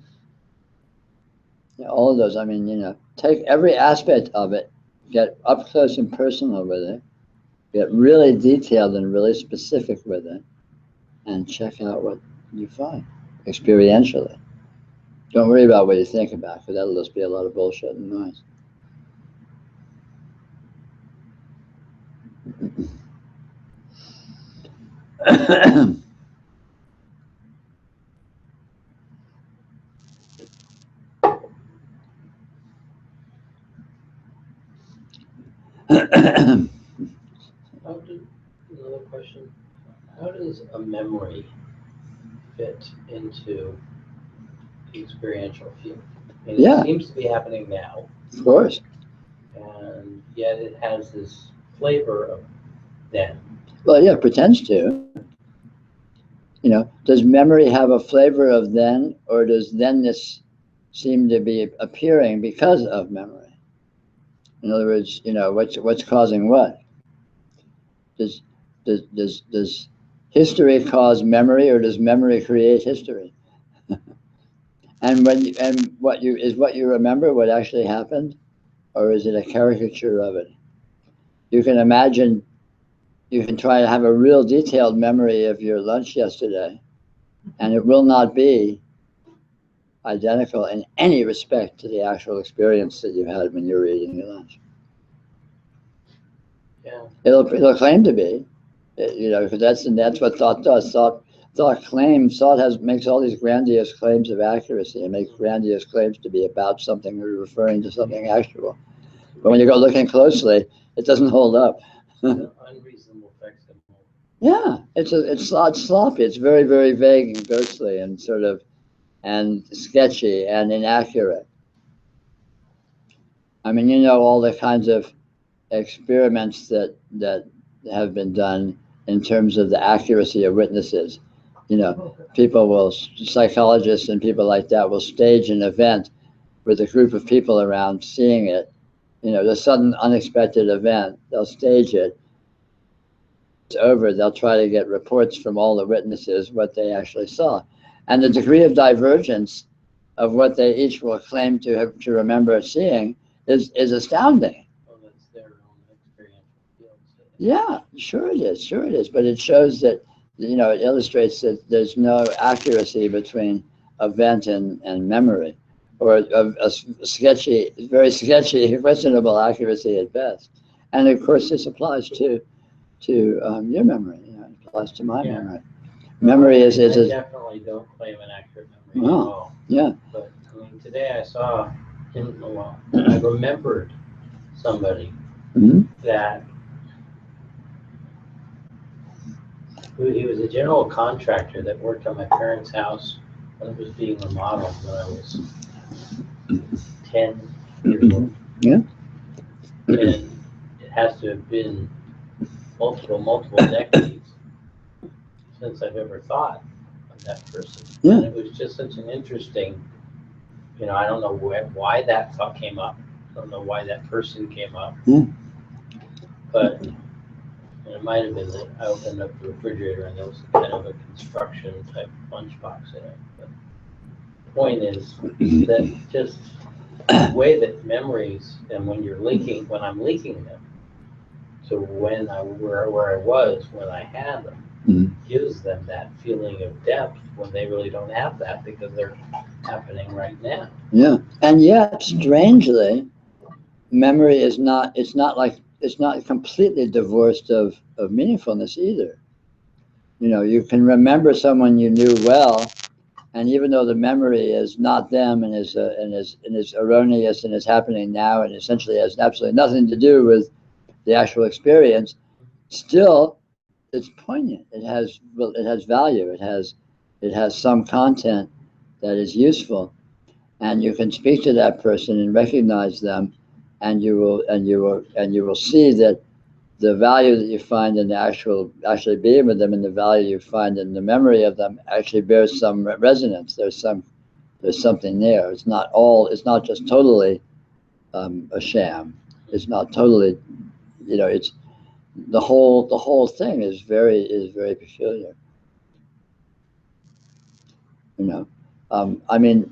Yeah, all of those. I mean, you know, take every aspect of it, get up close and personal with it, get really detailed and really specific with it, and check out what you find experientially. Don't worry about what you think about, because that'll just be a lot of bullshit and noise. Another question, how does a memory fit into the experiential field? I mean, Yeah. it seems to be happening now, Of course. and yet it has this flavor of then. Well, yeah, it pretends to. You know, does memory have a flavor of then, or does thenness seem to be appearing because of memory? In other words, you know, what's causing what? Does history cause memory, or does memory create history? And what you remember what actually happened, or is it a caricature of it? You can imagine. You can try to have a real detailed memory of your lunch yesterday, and it will not be identical in any respect to the actual experience that you had when you were eating your lunch. Yeah. It'll claim to be, you know, because that's what thought does. Thought makes all these grandiose claims of accuracy. It makes grandiose claims to be about something or referring to something actual. But when you go looking closely, it doesn't hold up. Unreasonable effects. Yeah, it's sloppy. It's very, very vague and ghostly and sort of and sketchy and inaccurate. I mean, you know, all the kinds of experiments that have been done in terms of the accuracy of witnesses. You know, psychologists and people like that will stage an event with a group of people around seeing it. You know, the sudden unexpected event, they'll stage it. It's over, they'll try to get reports from all the witnesses what they actually saw. And the degree of divergence of what they each will claim to remember seeing is astounding. Well, that's their own experiential field. Yeah, sure it is. But it shows that, you know, it illustrates that there's no accuracy between event and memory, or a sketchy, very sketchy, questionable accuracy at best. And of course, this applies to your memory. You know, it applies to my memory. Memory is I definitely don't claim an accurate memory at all. Yeah. But I mean, today I saw him. Well, I remembered somebody that he was a general contractor that worked on my parents' house when it was being remodeled when I was 10 years old. Yeah. And it has to have been multiple decades since I've ever thought of that person. Yeah. And it was just such an interesting, you know, I don't know why that thought came up. I don't know why that person came up. Yeah. But it might have been that I opened up the refrigerator and there was kind of a construction type lunchbox in it. But the point is that just the way that memories, and when I'm linking them to where I was when I had them, gives them that feeling of depth when they really don't have that because they're happening right now. Yeah. And yet, strangely, memory is not, it's not completely divorced of meaningfulness either. You know, you can remember someone you knew well, and even though the memory is not them and is erroneous and is happening now and essentially has absolutely nothing to do with the actual experience, still it's poignant. It has value. It has some content that is useful, and you can speak to that person and recognize them, and you will see that the value that you find in the actually being with them and the value you find in the memory of them actually bears some resonance. There's something there. It's not just totally a sham. It's not totally, you know, it's the whole thing is very peculiar. You know, I mean,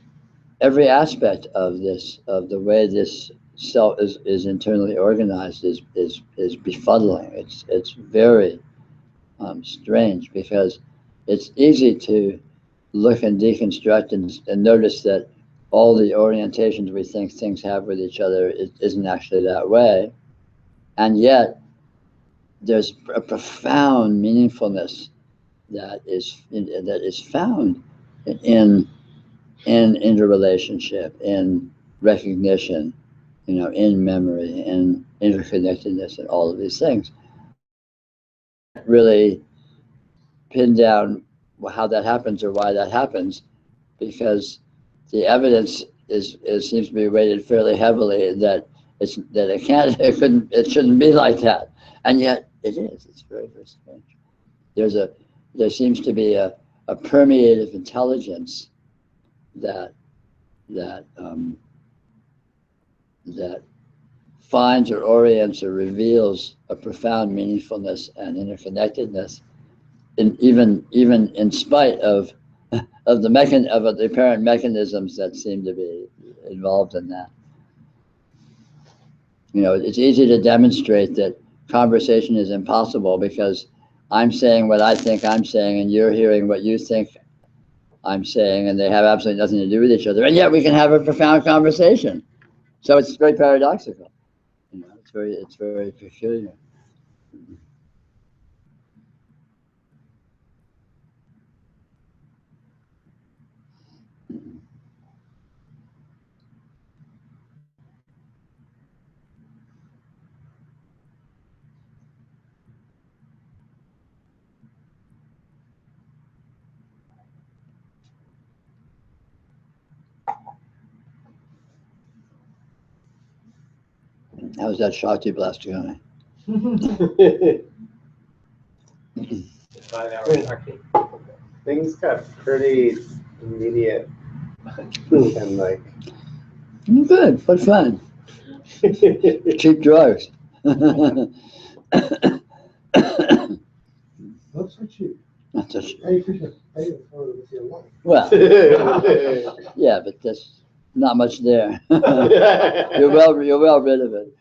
every aspect of this, of the way this self is internally organized, is befuddling. It's very strange, because it's easy to look and deconstruct and notice that all the orientations we think things have with each other isn't actually that way, and yet there's a profound meaningfulness that is found in interrelationship, in recognition, you know, in memory, in interconnectedness, and all of these things. Really pin down how that happens or why that happens, because the evidence seems to be weighted fairly heavily that it shouldn't be like that, and yet it is. It's very strange. There seems to be a permeative intelligence that finds or orients or reveals a profound meaningfulness and interconnectedness, even in spite of the apparent mechanisms that seem to be involved in that. You know, it's easy to demonstrate that conversation is impossible because I'm saying what I think I'm saying and you're hearing what you think I'm saying, and they have absolutely nothing to do with each other, and yet we can have a profound conversation. So it's very paradoxical. You know, it's very peculiar. How was that Shakti blast going? 5 hours Shakti. Things got pretty immediate and like. Good, what fun. Cheap drugs. Not so cheap. Not so cheap. Hey, you could pay it for it with your life. Well, yeah, but there's not much there. You're well rid of it.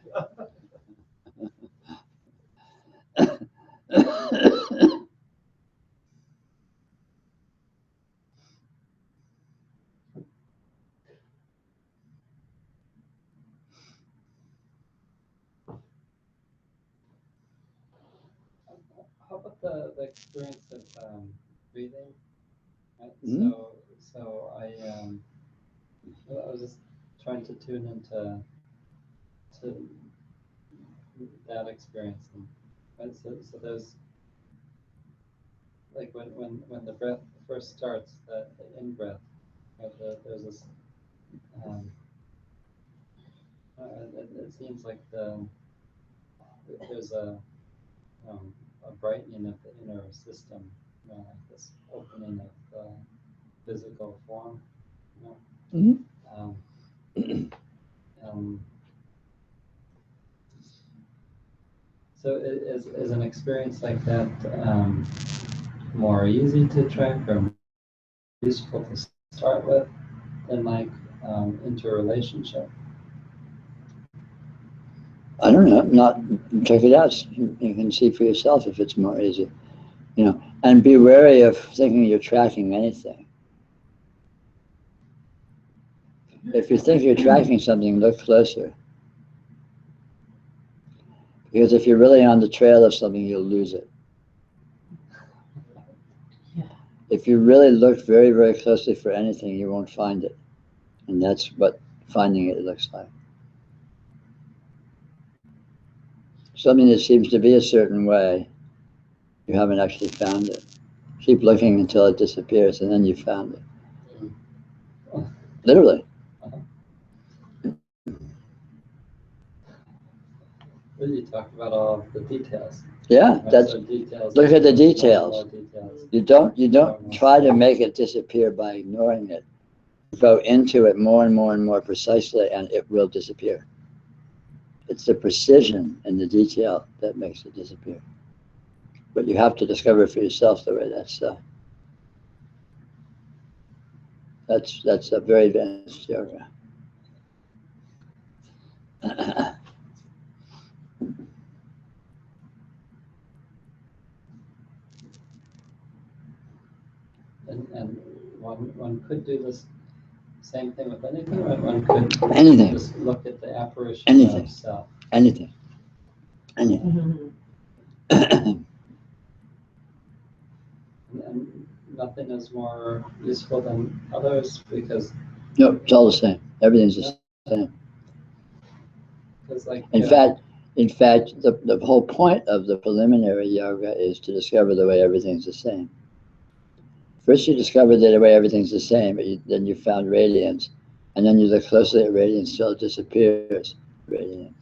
How about the experience of breathing? Right? Mhm. So I was just trying to tune into that experience, and right? So there's like when the breath first starts, the in breath, right? There's this it seems like there's a brightening of the inner system, you know, like this opening of the physical form, you know. Mhm. So is an experience like that more easy to track or useful to start with than like interrelationship? I don't know. Not check it out. You can see for yourself if it's more easy. You know, and be wary of thinking you're tracking anything. If you think you're tracking something, look closer. Because if you're really on the trail of something, you'll lose it. Yeah. If you really look very, very closely for anything, you won't find it. And that's what finding it looks like. Something that seems to be a certain way, you haven't actually found it. Keep looking until it disappears, and then you found it. Literally. You talk about all the details. Yeah, Right? that's. So details. Look at the More details. details. You don't try to make it disappear by ignoring it. Go into it more and more and more precisely, and it will disappear. It's the precision and the detail that makes it disappear. But you have to discover for yourself the way that's a very advanced yoga. And one could do this same thing with anything, or one could Anything. just look at the apparition Anything. of self. Anything. Anything. Mhm. And nothing is more useful than others because No, it's all the same. Everything's the same. like In fact, the whole point of the preliminary yoga is to discover the way everything's the same. First, you discover that the way everything's the same, but then you found radiance, and then you look closely at radiance till it disappears. Radiance.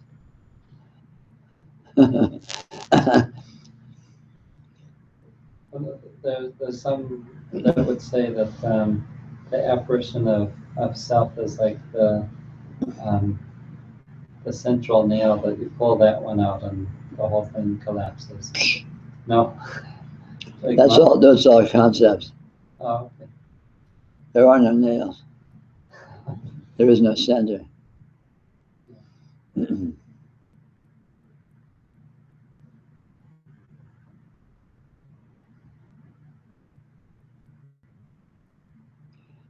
there's some that would say that the apparition of self is like the central nail, that you pull that one out and the whole thing collapses. No? Like Those all concepts. Oh, okay. There are no nails. There is no center.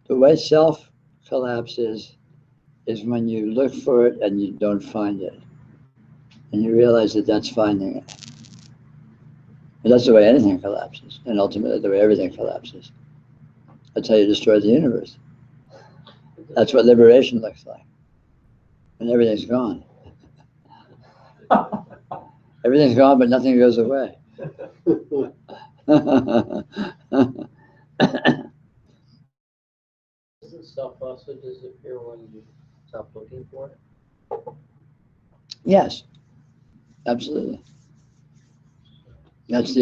The way self collapses is when you look for it and you don't find it. And you realize that that's finding it. And that's the way anything collapses. And ultimately the way everything collapses. That's how you destroy the universe. That's what liberation looks like. And everything's gone. Everything's gone, but nothing goes away. Doesn't self also disappear when you stop looking for it? Yes, absolutely. That's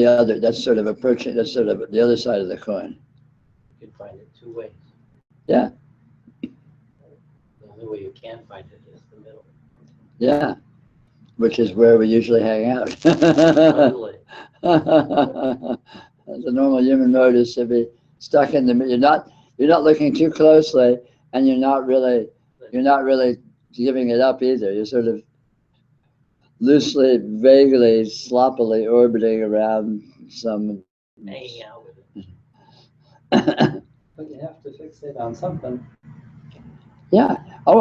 sort of approaching, that's sort of the other side of the coin. You can find it two ways. Yeah. The only way you can find it is the middle. Yeah, which is where we usually hang out. Totally. The normal human mode is to be stuck in the middle. You're not looking too closely, and you're not really giving it up either. You're sort of loosely, vaguely, sloppily orbiting around some. Hanging out with it. But you have to fixate on something. Yeah. Oh,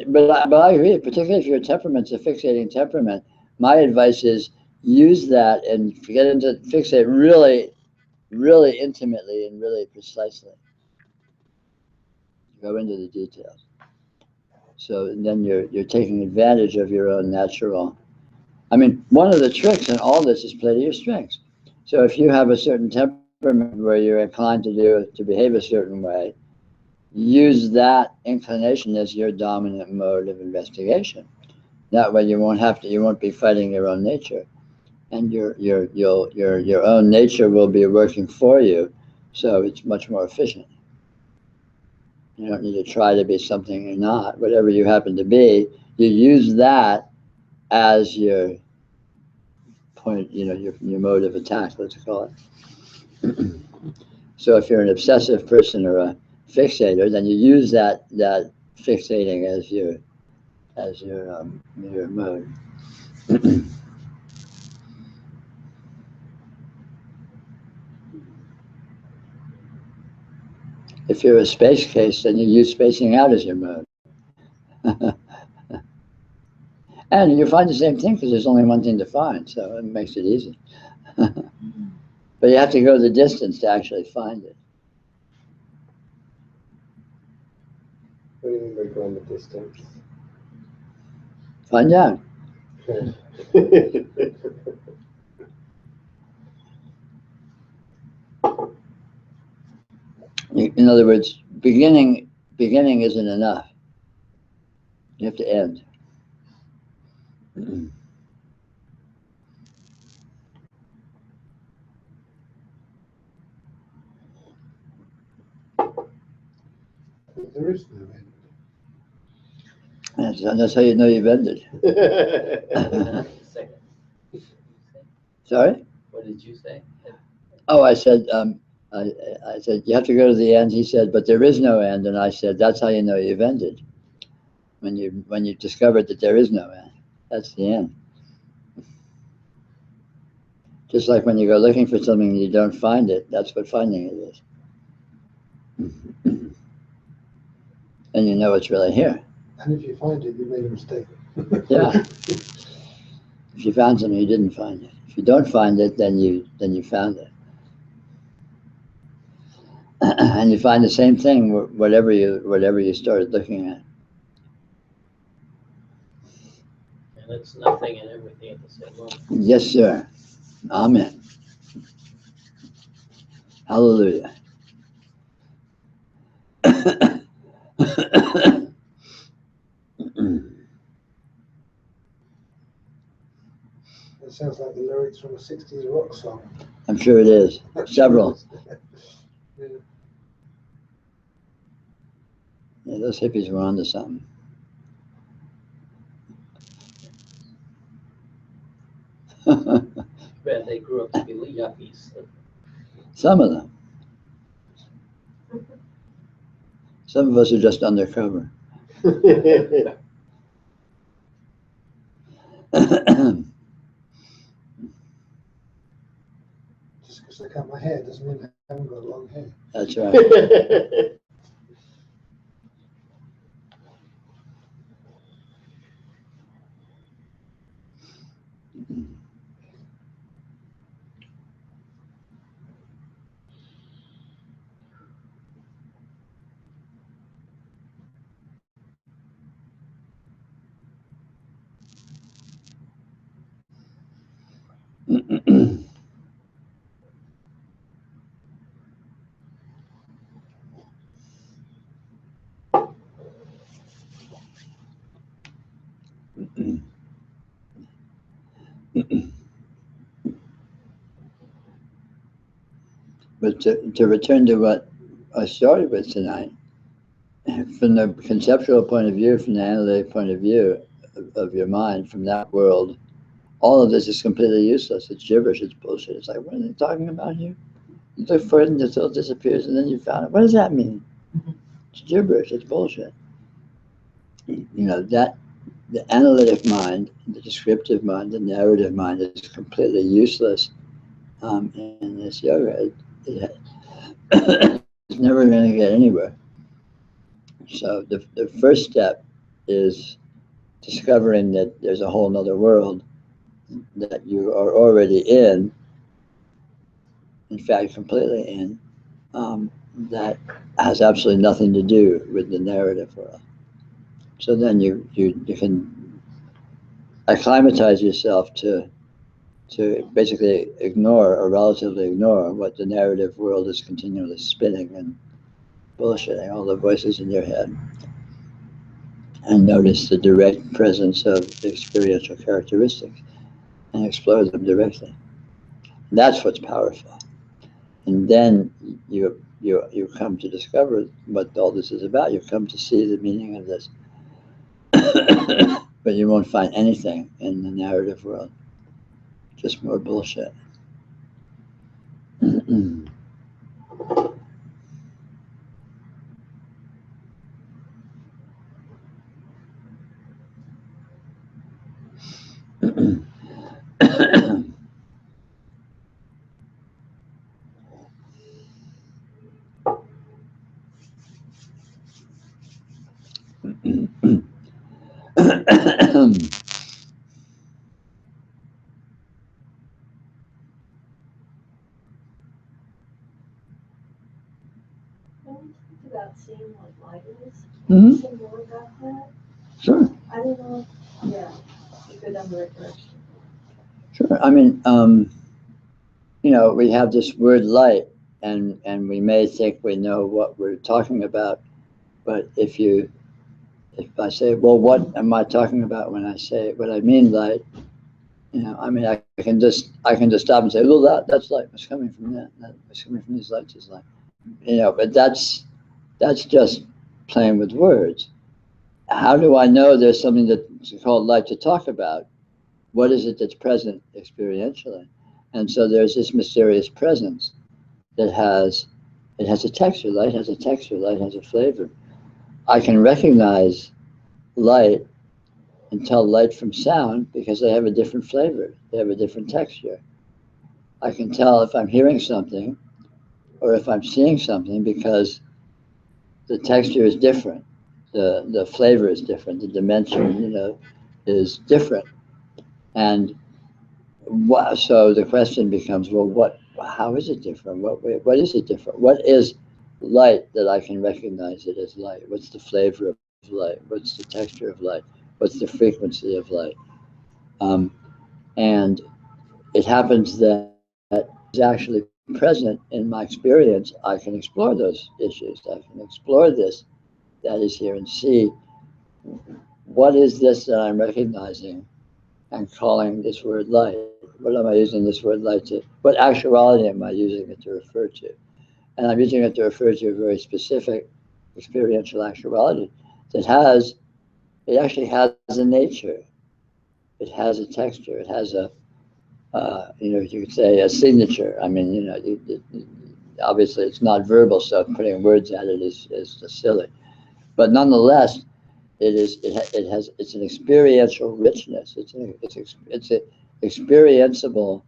but I agree. Particularly if your temperament's a fixating temperament, my advice is use that and get into fixate really, really intimately and really precisely. Go into the details. So then you're taking advantage of your own natural. I mean, one of the tricks in all this is play to your strengths. So if you have a certain temperament where you're inclined to behave a certain way, use that inclination as your dominant mode of investigation. That way you won't be fighting your own nature, and your own nature will be working for you, so it's much more efficient. You don't need to try to be something you're not. Whatever you happen to be, you use that as your point, your mode of attack, let's call it. So if you're an obsessive person or a fixator, then you use that fixating as your mode. If you're a space case, then you use spacing out as your mode. And you find the same thing because there's only one thing to find, so it makes it easy. But you have to go the distance to actually find it. What do you mean by going the distance? Find out. In other words, beginning isn't enough. You have to end. There is no end. That's how you know you've ended. Second. Sorry? What did you say? Oh, I said, I said, you have to go to the end. He said, but there is no end. And I said, that's how you know you've ended. When you discovered that there is no end, that's the end. Just like when you go looking for something and you don't find it, that's what finding it is. And you know it's really here. And if you find it, you made a mistake. Yeah. If you found something, you didn't find it. If you don't find it, then you found it. And you find the same thing whatever you started looking at. And it's nothing and everything at the same moment. Yes, sir. Amen. Hallelujah. It sounds like the lyrics from a 60s rock song. I'm sure it is. Several. Yeah. Yeah, those hippies were onto something. Bet they grew up to be yuppies. Some of them. Some of us are just undercover. Just because I cut my hair doesn't mean I haven't got long hair. That's right. But to return to what I started with tonight, from the conceptual point of view, from the analytic point of view of your mind, from that world, all of this is completely useless. It's gibberish. It's bullshit. It's like, what are they talking about here? You look for it until it disappears, and then you found it. What does that mean? It's gibberish. It's bullshit. You know, that the analytic mind, the descriptive mind, the narrative mind is completely useless in this yoga. It's never going to get anywhere. So the first step is discovering that there's a whole nother world that you are already in fact, completely in, that has absolutely nothing to do with the narrative world. So then you can acclimatize yourself to basically ignore or relatively ignore what the narrative world is continually spinning and bullshitting, all the voices in your head, and notice the direct presence of experiential characteristics and explore them directly. That's what's powerful. And then you come to discover what all this is about. You come to see the meaning of this. But you won't find anything in the narrative world. Just more bullshit. Hmm. Say more about that? Sure, I don't know. Yeah, you go down the right direction. sure. I mean, we have this word light, and we may think we know what we're talking about, but if I say, well, what am I talking about when I say when I mean light? I mean, I can just stop and say, well, that's light. What's coming from that? What's coming from these lights is light. But that's just playing with words. How do I know there's something that's called light to talk about? What is it that's present experientially? And so there's this mysterious presence that it has a texture. Light has a texture. Light has a flavor. I can recognize light and tell light from sound because they have a different flavor. They have a different texture. I can tell if I'm hearing something or if I'm seeing something because the texture is different. The flavor is different. The dimension, is different. And so the question becomes, well, how is it different? What is it different? What is light that I can recognize it as light? What's the flavor of light? What's the texture of light? What's the frequency of light? And it happens that is actually present in my experience. I can explore those issues. I can explore this that is here and see what is this that I'm recognizing and calling this word light. What am I using this word light to? What actuality am I using it to refer to? And I'm using it to refer to a very specific experiential actuality that actually has a nature. It has a texture. It has you could say a signature. I mean, obviously it's not verbal, so putting words at it is just silly. But nonetheless, it's an experiential richness. It's experienceable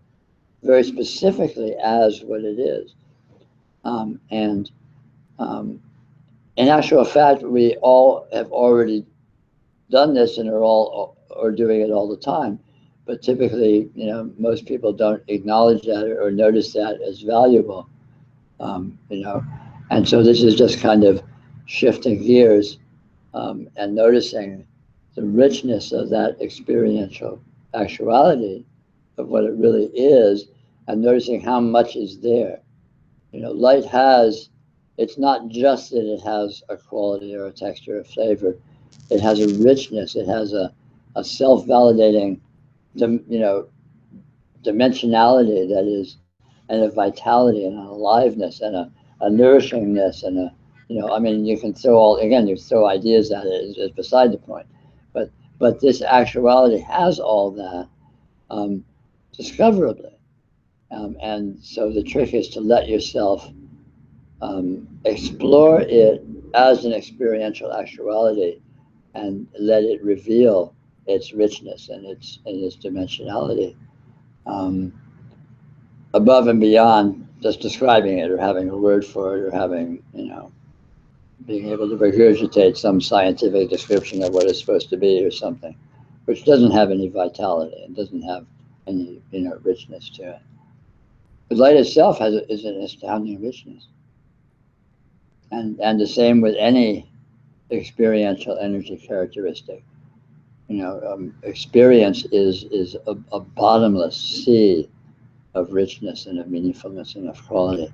very specifically as what it is. And in actual fact, we all have already done this and are doing it all the time. But typically, most people don't acknowledge that or notice that as valuable. And so this is just kind of shifting gears and noticing the richness of that experiential actuality of what it really is, and noticing how much is there. Light it's not just that it has a quality or a texture or flavor, it has a richness, it has a self-validating, dimensionality that is, and a vitality and an aliveness and a nourishingness and I mean, you can throw ideas at it is beside the point, but this actuality has all that discoverably, and so the trick is to let yourself explore it as an experiential actuality and let it reveal its richness and its dimensionality. Above and beyond just describing it or having a word for it or having, being able to regurgitate some scientific description of what it's supposed to be or something, which doesn't have any vitality and doesn't have any, richness to it. But light itself is an astounding richness. And the same with any experiential energy characteristic. Experience is a bottomless sea of richness and of meaningfulness and of quality.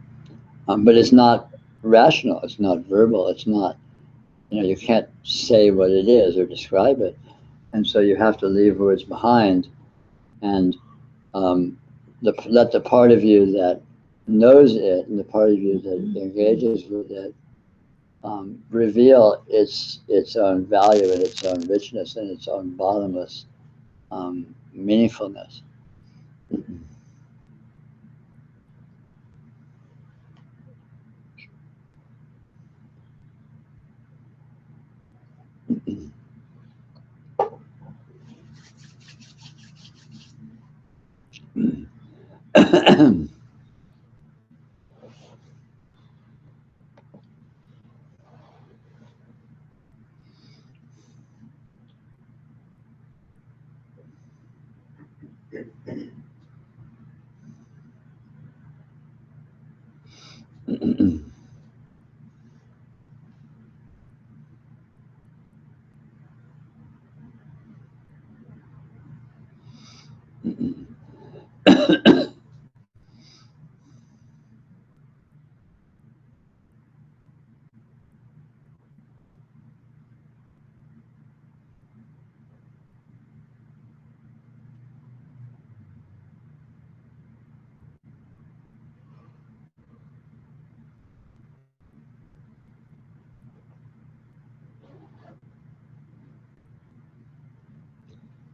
But it's not rational, it's not verbal, it's not, you can't say what it is or describe it. And so you have to leave words behind and let the part of you that knows it and the part of you that engages with it reveal its own value and its own richness and its own bottomless meaningfulness.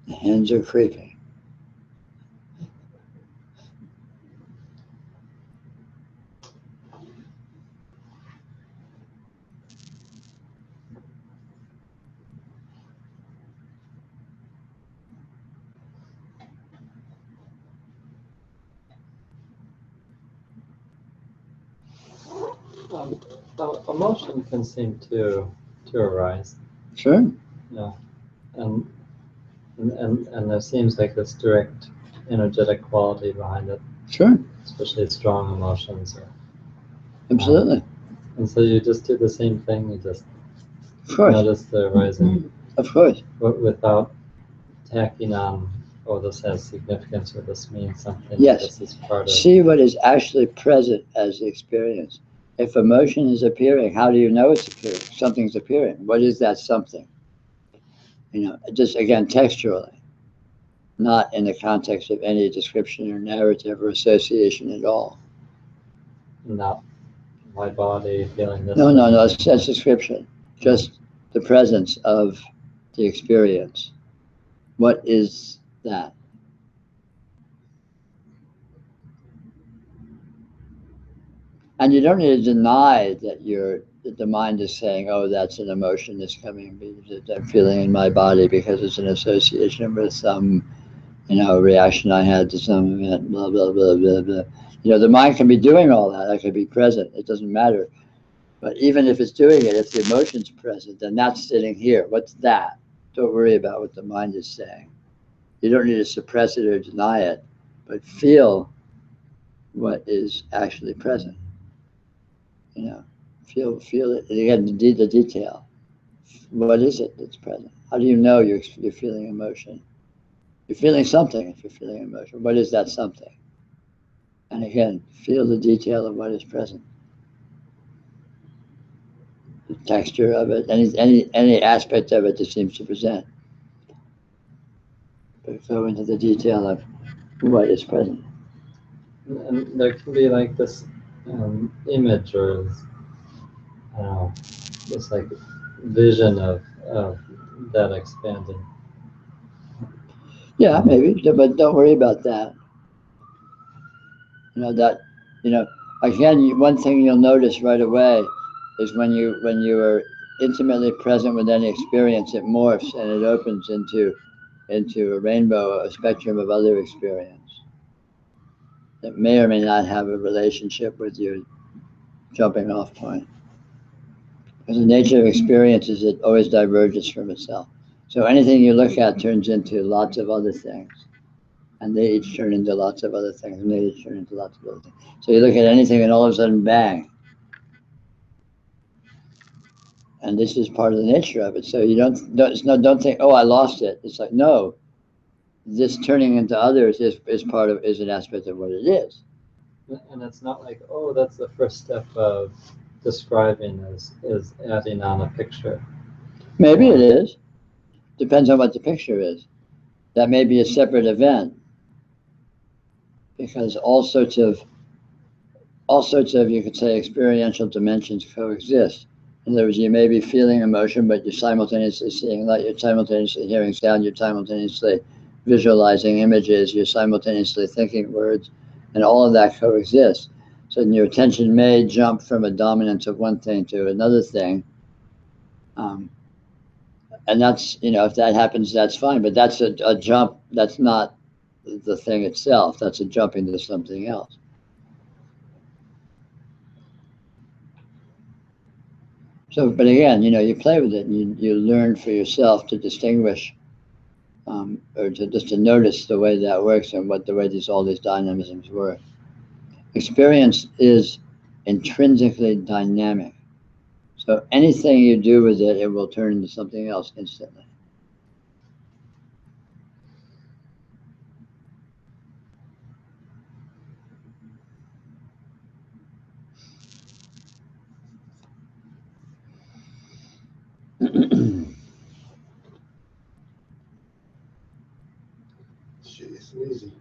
The hands are creeping. Emotion can seem to arise. Sure. Yeah, and there seems like this direct energetic quality behind it, Sure. especially strong emotions. Absolutely. And so you just do the same thing. You just Of course. notice the arising, Of course. but without tacking on, oh, this has significance, or this means something. Yes. This is part of. See what is actually present as the experience. If emotion is appearing, how do you know it's appearing? Something's appearing. What is that something? Just again, textually, not in the context of any description or narrative or association at all. Not my body feeling this. No, that's description. Just the presence of the experience. What is that? And you don't need to deny that the mind is saying, oh, that's an emotion that's coming, that I'm feeling in my body because it's an association with some, reaction I had to some event, blah, blah, blah, blah, blah. The mind can be doing all that. That could be present. It doesn't matter. But even if it's doing it, if the emotion's present, then that's sitting here. What's that? Don't worry about what the mind is saying. You don't need to suppress it or deny it, but feel what is actually present. Feel it. And again, the detail. What is it that's present? How do you know you're feeling emotion? You're feeling something if you're feeling emotion. What is that something? And again, feel the detail of what is present. The texture of it, any aspect of it that seems to present. But go into the detail of what is present. And there can be like this image, or I don't know, this like vision of that expanding. Yeah, maybe, but don't worry about that. Again, one thing you'll notice right away is when you are intimately present with any experience, it morphs and it opens into a rainbow, a spectrum of other experience that may or may not have a relationship with your jumping off point. Because the nature of experience is it always diverges from itself. So anything you look at turns into lots of other things. And they each turn into lots of other things, and they each turn into lots of other things. So you look at anything and all of a sudden, bang. And this is part of the nature of it. So you don't think, oh, I lost it. It's like, no, this turning into others is an aspect of what it is. And it's not like, oh, that's the first step of describing is adding on a picture. Maybe it is. Depends on what the picture is. That may be a separate event. Because all sorts of you could say experiential dimensions coexist. In other words, you may be feeling emotion, but you're simultaneously seeing light, you're simultaneously hearing sound, you're simultaneously visualizing images, you're simultaneously thinking words, and all of that coexists. So your attention may jump from a dominance of one thing to another thing. And that's, if that happens, that's fine, but that's a jump, that's not the thing itself, that's a jump into something else. So, but again, you play with it and you learn for yourself to distinguish or to notice the way that works and the way all these dynamisms work. Experience is intrinsically dynamic. So anything you do with it, it will turn into something else instantly. Shit, it's easy.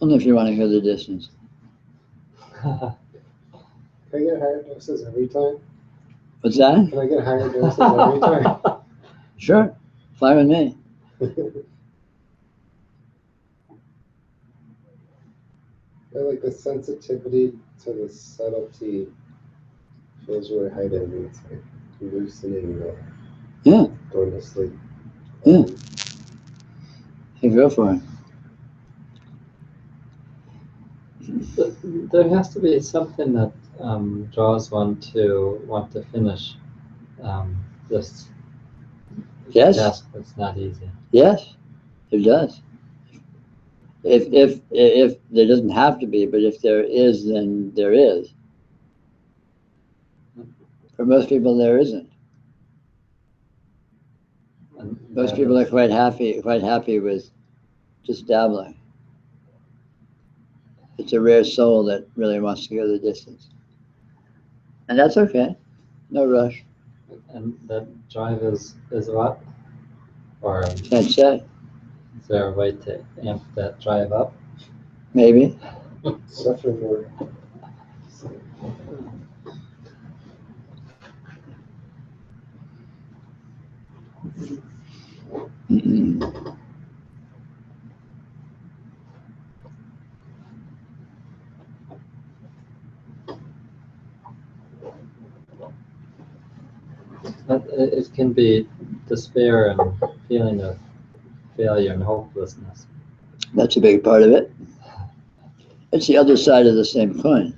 Only if you want to hear the distance. Can I get higher doses every time? What's that? Can I get higher doses every time? Sure. Fine with me. I like the sensitivity to the subtlety feels really heightened. It's like loosening the Yeah. going to sleep. Yeah. Hey, go for it. There has to be something that draws one to want to finish this Yes. task that's not easy. Yes, it does. If there doesn't have to be, but if there is, then there is. For most people, there isn't. And Most people are quite happy with just dabbling. It's a rare soul that really wants to go the distance. And that's okay. No rush. And that drive is what? Or Can't say. is there a way to amp that drive up? Maybe. Suffer more. But it can be despair and feeling of failure and hopelessness. That's a big part of it. It's the other side of the same coin.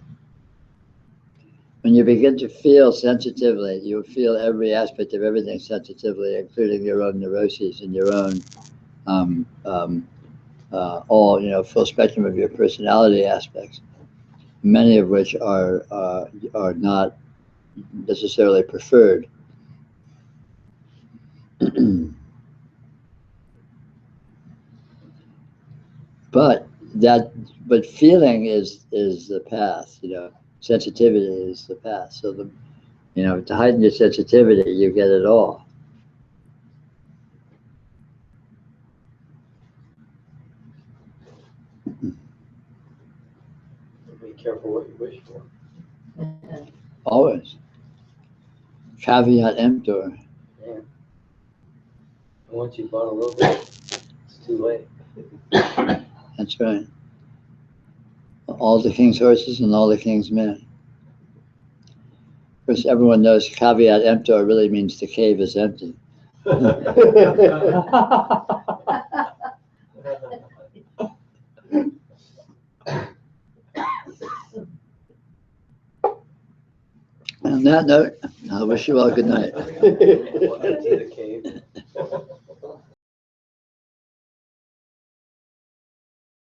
When you begin to feel sensitively, you feel every aspect of everything sensitively, including your own neuroses and your own all full spectrum of your personality aspects, many of which are not necessarily preferred. But feeling is the path. Sensitivity is the path. So to heighten your sensitivity, you get it all. Be careful what you wish for. Always. Caveat emptor. Yeah. And once you bought a little bit, it's too late. That's right. All the king's horses and all the king's men. Of course, everyone knows caveat emptor really means the cave is empty. On that note, I wish you all good night. Empty the cave.